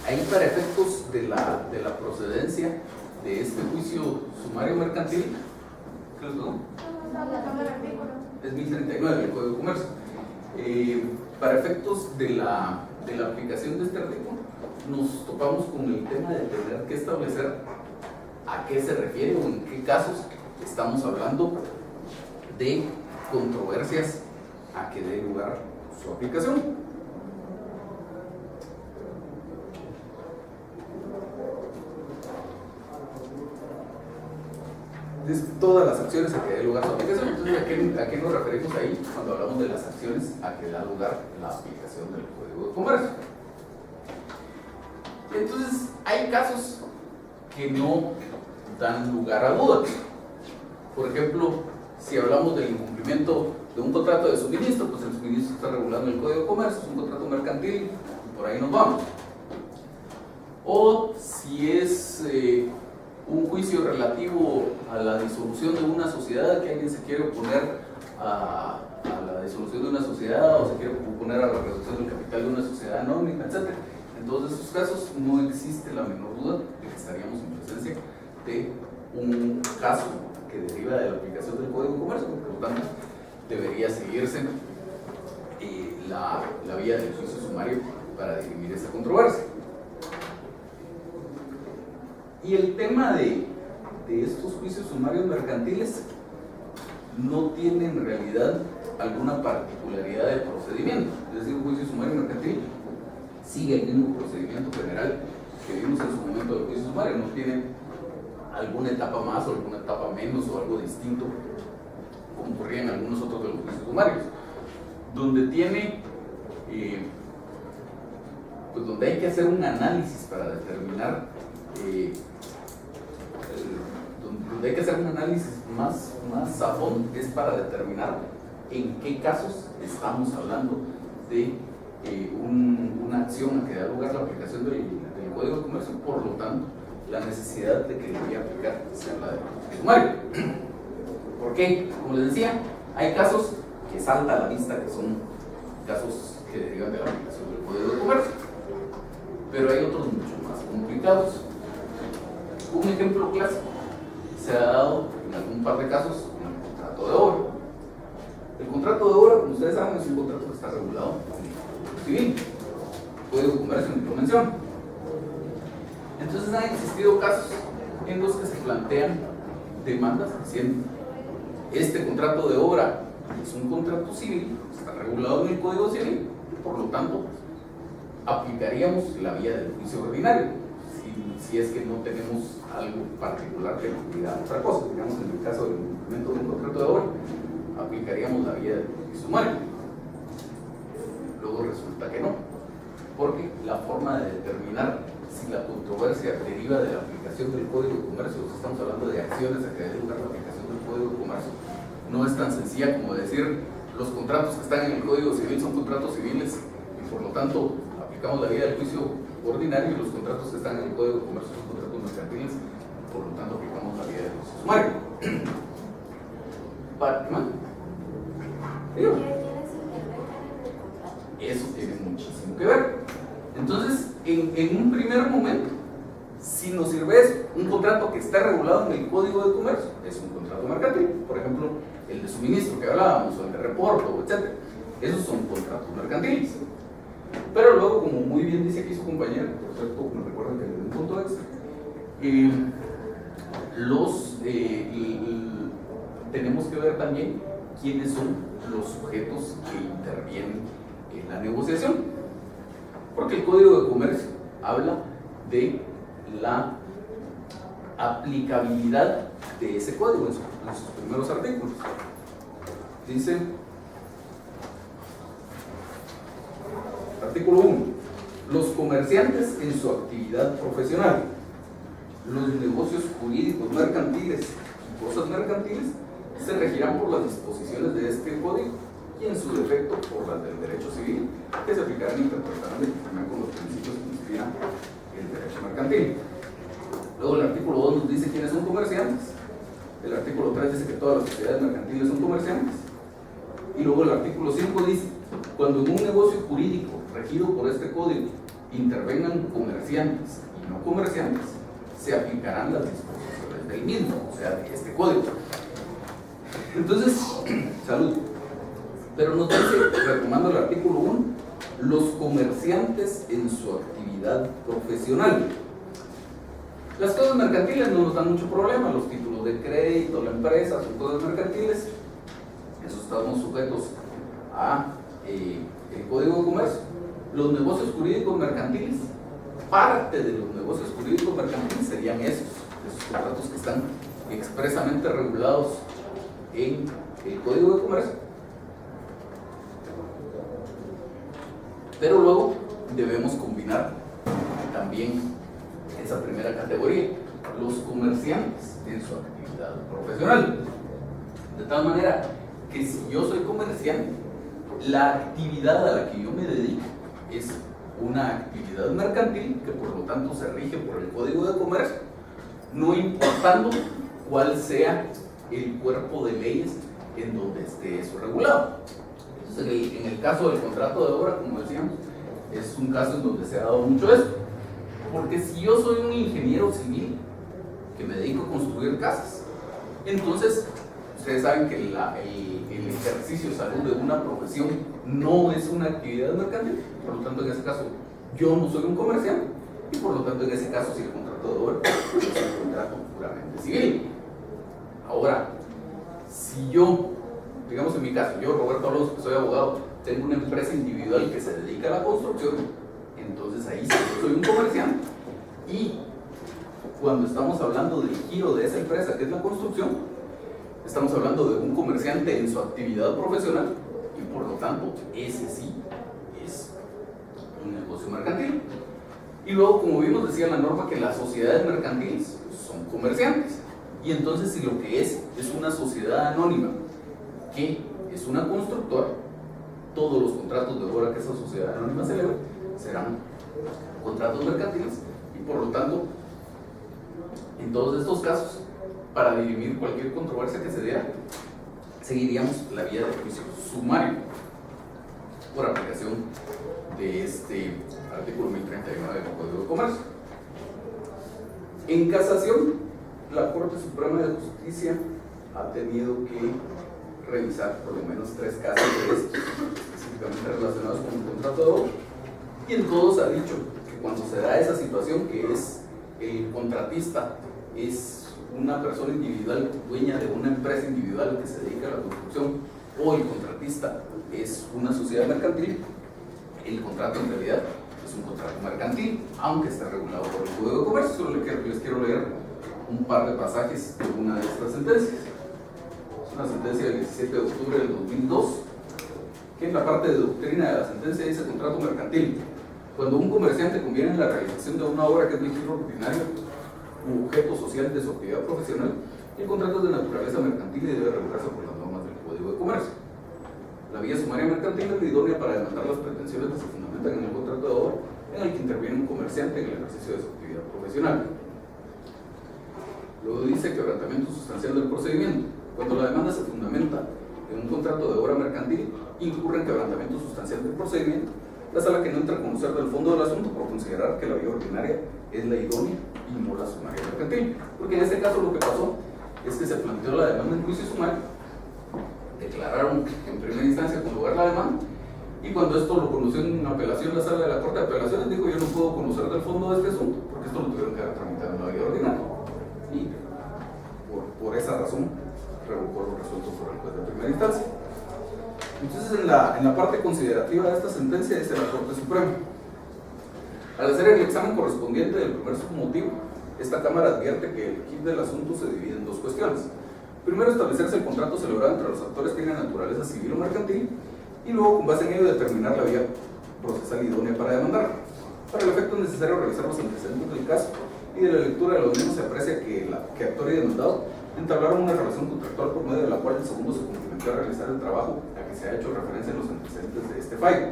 ahí para efectos de la procedencia de este juicio sumario mercantil, ¿qué les digo? Es 1039 del Código de Comercio. Para efectos de la aplicación de este artículo, nos topamos con el tema de tener que establecer a qué se refiere o en qué casos estamos hablando de controversias a que dé lugar su aplicación. Todas las acciones a que dé lugar su aplicación. Entonces, ¿a qué nos referimos ahí cuando hablamos de las acciones a que da lugar la aplicación del Código de Comercio? Entonces, hay casos que no dan lugar a dudas. Por ejemplo, si hablamos del incumplimiento de un contrato de suministro, pues el suministro está regulado en el Código de Comercio, es un contrato mercantil, y por ahí nos vamos. O si es un juicio relativo a la disolución de una sociedad, que alguien se quiere oponer a la disolución de una sociedad o se quiere oponer a la reducción del capital de una sociedad anónima, etc. En todos esos casos no existe la menor duda de que estaríamos en presencia de un caso que deriva de la aplicación del Código de Comercio, por lo tanto debería seguirse la vía del juicio sumario para dirimir esa controversia. Y el tema de estos juicios sumarios mercantiles no tiene en realidad alguna particularidad de procedimiento. Es decir, un juicio sumario mercantil sigue el mismo procedimiento general que vimos en su momento del juicio sumario, no tiene alguna etapa más o alguna etapa menos o algo distinto como ocurría en algunos otros de los juicios sumarios, donde tiene pues donde hay que hacer un análisis para determinar donde hay que hacer un análisis más a fondo, es para determinar en qué casos estamos hablando de una acción a que da lugar la aplicación del Código de Comercio, por lo tanto, la necesidad de que debía aplicar sea la del sumario. ¿Por qué? Como les decía, hay casos que salta a la vista, que son casos que derivan de la aplicación del Código de Comercio, pero hay otros mucho más complicados. Un ejemplo clásico se ha dado en algún par de casos en el contrato de obra. El contrato de obra, como ustedes saben, es un contrato que está regulado en el Código Civil. El Código de Comercio ni lo menciona. Entonces han existido casos en los que se plantean demandas diciendo: este contrato de obra es un contrato civil, está regulado en el Código Civil, por lo tanto aplicaríamos la vía del juicio ordinario si es que no tenemos algo particular que nos diga otra cosa. Digamos, en el caso del incumplimiento de un contrato de obra, aplicaríamos la vía del juicio sumario. Luego resulta que no, porque la forma de determinar si la controversia deriva de la aplicación del Código de Comercio, o si estamos hablando de acciones a que dé lugar la aplicación del Código de Comercio, no es tan sencilla como decir los contratos que están en el Código Civil son contratos civiles y por lo tanto aplicamos la vía del juicio ordinario, y los contratos que están en el Código de Comercio son contratos mercantiles, por lo tanto aplicamos la vía del juicio sumario. Eso tiene muchísimo que ver. Entonces, en un primer momento, si nos sirve eso, un contrato que está regulado en el Código de Comercio es un contrato mercantil. Por ejemplo, el de suministro que hablábamos, o el de reporto, etc. Esos son contratos mercantiles. Pero luego, como muy bien dice aquí su compañero, por cierto, me recuerdan que le doy un punto extra, tenemos que ver también quiénes son los sujetos que intervienen en la negociación. Porque el Código de Comercio habla de la aplicabilidad de ese código en sus primeros artículos. Dice, artículo 1, los comerciantes en su actividad profesional, los negocios jurídicos mercantiles y cosas mercantiles se regirán por las disposiciones de este código y en su defecto por las del derecho civil, que se aplicarán e interpretarán de conformidad con los principios que inspiran el derecho mercantil. Luego el artículo 2 nos dice quiénes son comerciantes. El artículo 3 dice que todas las sociedades mercantiles son comerciantes. Y luego el artículo 5 dice, cuando en un negocio jurídico regido por este código intervengan comerciantes y no comerciantes, se aplicarán las disposiciones del mismo, o sea, de este código. Entonces, salud. Pero nos dice, retomando el artículo 1, los comerciantes en su actividad profesional. Las cosas mercantiles no nos dan mucho problema, los títulos de crédito, la empresa, son cosas mercantiles. Eso estamos sujetos a el Código de Comercio. Los negocios jurídicos mercantiles, parte de los negocios jurídicos mercantiles serían esos contratos que están expresamente regulados en el Código de Comercio. Pero luego debemos combinar también esa primera categoría, los comerciantes en su actividad profesional. De tal manera que si yo soy comerciante, la actividad a la que yo me dedico es una actividad mercantil que por lo tanto se rige por el Código de Comercio, no importando cuál sea el cuerpo de leyes en donde esté eso regulado. Entonces, en el caso del contrato de obra, como decíamos, es un caso en donde se ha dado mucho esto. Porque si yo soy un ingeniero civil que me dedico a construir casas, entonces ustedes saben que el ejercicio salud de una profesión no es una actividad mercantil, por lo tanto en ese caso yo no soy un comerciante y por lo tanto en ese caso si el contrato de obra es un contrato puramente civil. Ahora, si yo, digamos en mi caso, yo Roberto Alonso, que soy abogado, tengo una empresa individual que se dedica a la construcción, entonces ahí sí yo soy un comerciante y cuando estamos hablando del giro de esa empresa que es la construcción, estamos hablando de un comerciante en su actividad profesional y por lo tanto ese sí es un negocio mercantil. Y luego, como vimos, decía la norma que las sociedades mercantiles son comerciantes y entonces si lo que es una sociedad anónima que es una constructora, todos los contratos de obra que esa sociedad anónima celebre serán contratos mercantiles y por lo tanto en todos estos casos, para dirimir cualquier controversia que se diera, seguiríamos la vía de juicio sumario por aplicación de este artículo 1039 del Código de Comercio. En casación, la Corte Suprema de Justicia ha tenido que revisar por lo menos 3 casos de estos, específicamente relacionados con el contrato de obra, y en todos ha dicho que cuando se da esa situación, que es el contratista es una persona individual, dueña de una empresa individual que se dedica a la construcción, o el contratista es una sociedad mercantil, el contrato en realidad es un contrato mercantil, aunque está regulado por el Código de Comercio. Solo les quiero leer un par de pasajes de una de estas sentencias. Es una sentencia del 17 de octubre del 2002, que en la parte de doctrina de la sentencia dice contrato mercantil. Cuando un comerciante conviene en la realización de una obra que es de giro ordinario u objeto social de su actividad profesional, el contrato es de naturaleza mercantil y debe regularse por las normas del Código de Comercio. La vía sumaria mercantil es la idónea para demandar las pretensiones que se fundamentan en el contrato de obra en el que interviene un comerciante en el ejercicio de su actividad profesional. Luego dice quebrantamiento sustancial del procedimiento. Cuando la demanda se fundamenta en un contrato de obra mercantil, incurre en quebrantamiento sustancial del procedimiento la sala que no entra a conocer del fondo del asunto por considerar que la vía ordinaria es la idónea y no la sumaria mercantil. Porque en este caso lo que pasó es que se planteó la demanda en juicio sumario declararon en primera instancia con lugar la demanda, y cuando esto lo conoció en apelación la sala de la Corte de Apelaciones, dijo: yo no puedo conocer del fondo de este asunto, porque esto lo tuvieron que tramitar en la vía ordinaria. Y por esa razón revocó lo resuelto por el juez de primera instancia. Entonces, en la parte considerativa de esta sentencia dice la Corte Suprema: al hacer el examen correspondiente del primer submotivo, esta Cámara advierte que el quid del asunto se divide en dos cuestiones. Primero, establecer si el contrato celebrado entre los actores tiene naturaleza civil o mercantil, y luego, con base en ello, determinar la vía procesal idónea para demandar. Para el efecto es necesario revisar los antecedentes del caso, y de la lectura de los mismos se aprecia que actor y demandado entablaron una relación contractual por medio de la cual el segundo se comprometió a realizar el trabajo a que se ha hecho referencia en los antecedentes de este fallo.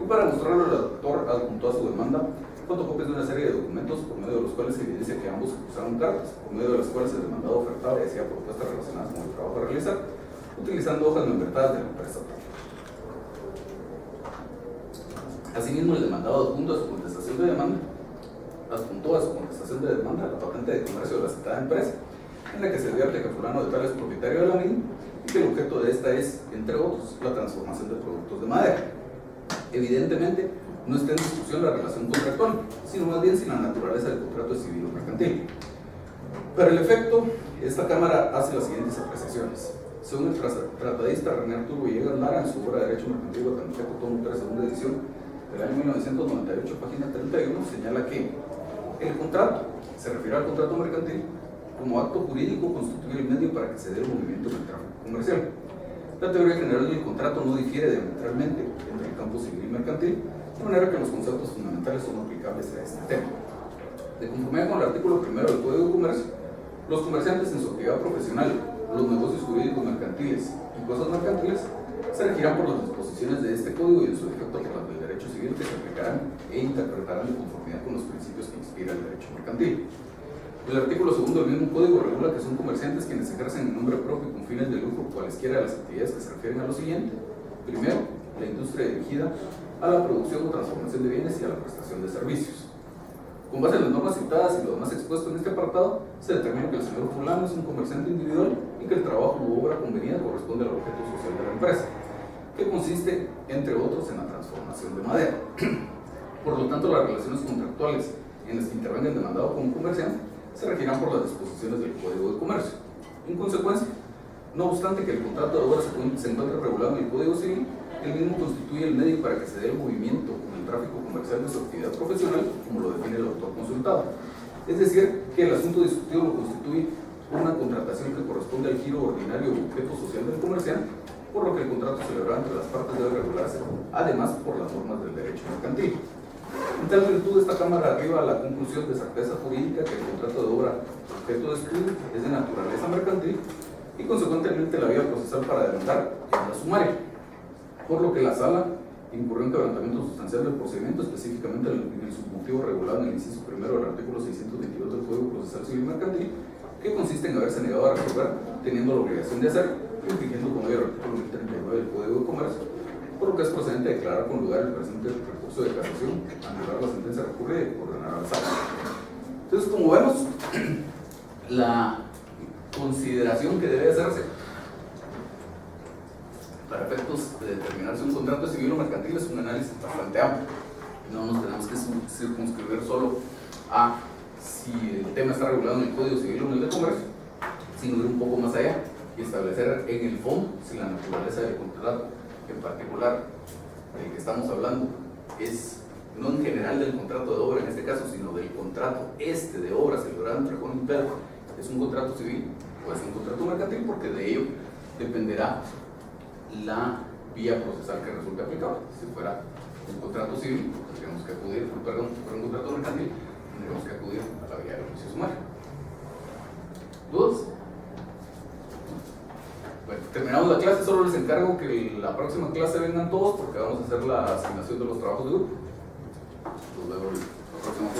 Y para mostrarlo, el autor adjuntó a su demanda fotocopias de una serie de documentos por medio de los cuales se evidencia que ambos cruzaron cartas, por medio de las cuales el demandado ofertaba y hacía propuestas relacionadas con el trabajo a realizar, utilizando hojas membretadas de la empresa. Asimismo, el demandado adjuntó a su contestación de demanda la patente de comercio de la citada empresa, en la que se advierte que fulano de tal es propietario de la misma y que el objeto de esta es, entre otros, la transformación de productos de madera. Evidentemente, no está en discusión la relación contractual, sino más bien si la naturaleza del contrato es civil o mercantil. Para el efecto, esta Cámara hace las siguientes apreciaciones. Según el tratadista René Arturo Villegas Lara, en su obra de Derecho Mercantil Guatemalteco, tomo 3, segunda edición, del año 1998, página 31, señala que el contrato, se refiere al contrato mercantil, como acto jurídico constituye el medio para que se dé el movimiento del tráfico comercial. La teoría general del contrato no difiere diametralmente entre el campo civil y mercantil, de manera que los conceptos fundamentales son aplicables a este tema. De conformidad con el artículo 1 del Código de Comercio, los comerciantes en su actividad profesional, los negocios jurídicos mercantiles y cosas mercantiles se regirán por las disposiciones de este código y en su defecto por las del derecho civil, que se aplicarán e interpretarán de conformidad con los principios que inspira el derecho mercantil. El artículo 2 del mismo código regula que son comerciantes quienes ejercen en nombre propio y con fines de lucro cualesquiera de las actividades que se refieren a lo siguiente. Primero, la industria dirigida a la producción o transformación de bienes y a la prestación de servicios. Con base en las normas citadas y lo demás expuesto en este apartado, se determina que el señor fulano es un comerciante individual y que el trabajo u obra convenida corresponde al objeto social de la empresa, que consiste, entre otros, en la transformación de madera. Por lo tanto, las relaciones contractuales en las que intervenga el demandado como comerciante se regirán por las disposiciones del Código de Comercio. En consecuencia, no obstante que el contrato de obra se encuentre regulado en el Código Civil, el mismo constituye el medio para que se dé el movimiento con el tráfico comercial de su actividad profesional, como lo define el autor consultado. Es decir, que el asunto discutido lo constituye una contratación que corresponde al giro ordinario o objeto social del comerciante, por lo que el contrato celebrado entre las partes debe regularse, además, por las normas del derecho mercantil. En tal virtud, esta Cámara arriba a la conclusión de certeza jurídica que el contrato de obra objeto de estudio es de naturaleza mercantil y, consecuentemente, la vía procesal para demandar es la sumaria, por lo que la Sala incurrió en quebrantamiento sustancial del procedimiento, específicamente en el submotivo regulado en el inciso primero del artículo 622 del Código Procesal Civil Mercantil, que consiste en haberse negado a resolver teniendo la obligación de hacerlo, infringiendo con ello el artículo 1039 del Código de Comercio, por lo que es procedente declarar con lugar el presente recurso de casación, anular la sentencia recurrida y ordenar al Sala. Entonces, como vemos, la consideración que debe hacerse para efectos de determinar si un contrato es civil o mercantil es un análisis bastante amplio. No nos tenemos que circunscribir solo a si el tema está regulado en el Código Civil o en el de Comercio, sino ir un poco más allá y establecer en el fondo si la naturaleza del contrato, en particular del que estamos hablando, es no en general del contrato de obra en este caso, sino del contrato de obra celebrado entre Juan y Pedro, es un contrato civil o es un contrato mercantil, porque de ello dependerá la vía procesal que resulte aplicable. Si fuera un contrato civil, tendríamos que acudir, perdón, si fuera un contrato mercantil, tendríamos que acudir a la vía del juicio sumario. ¿Dudas? Bueno, terminamos la clase, solo les encargo que la próxima clase vengan todos porque vamos a hacer la asignación de los trabajos de grupo. Los veo la próxima clase.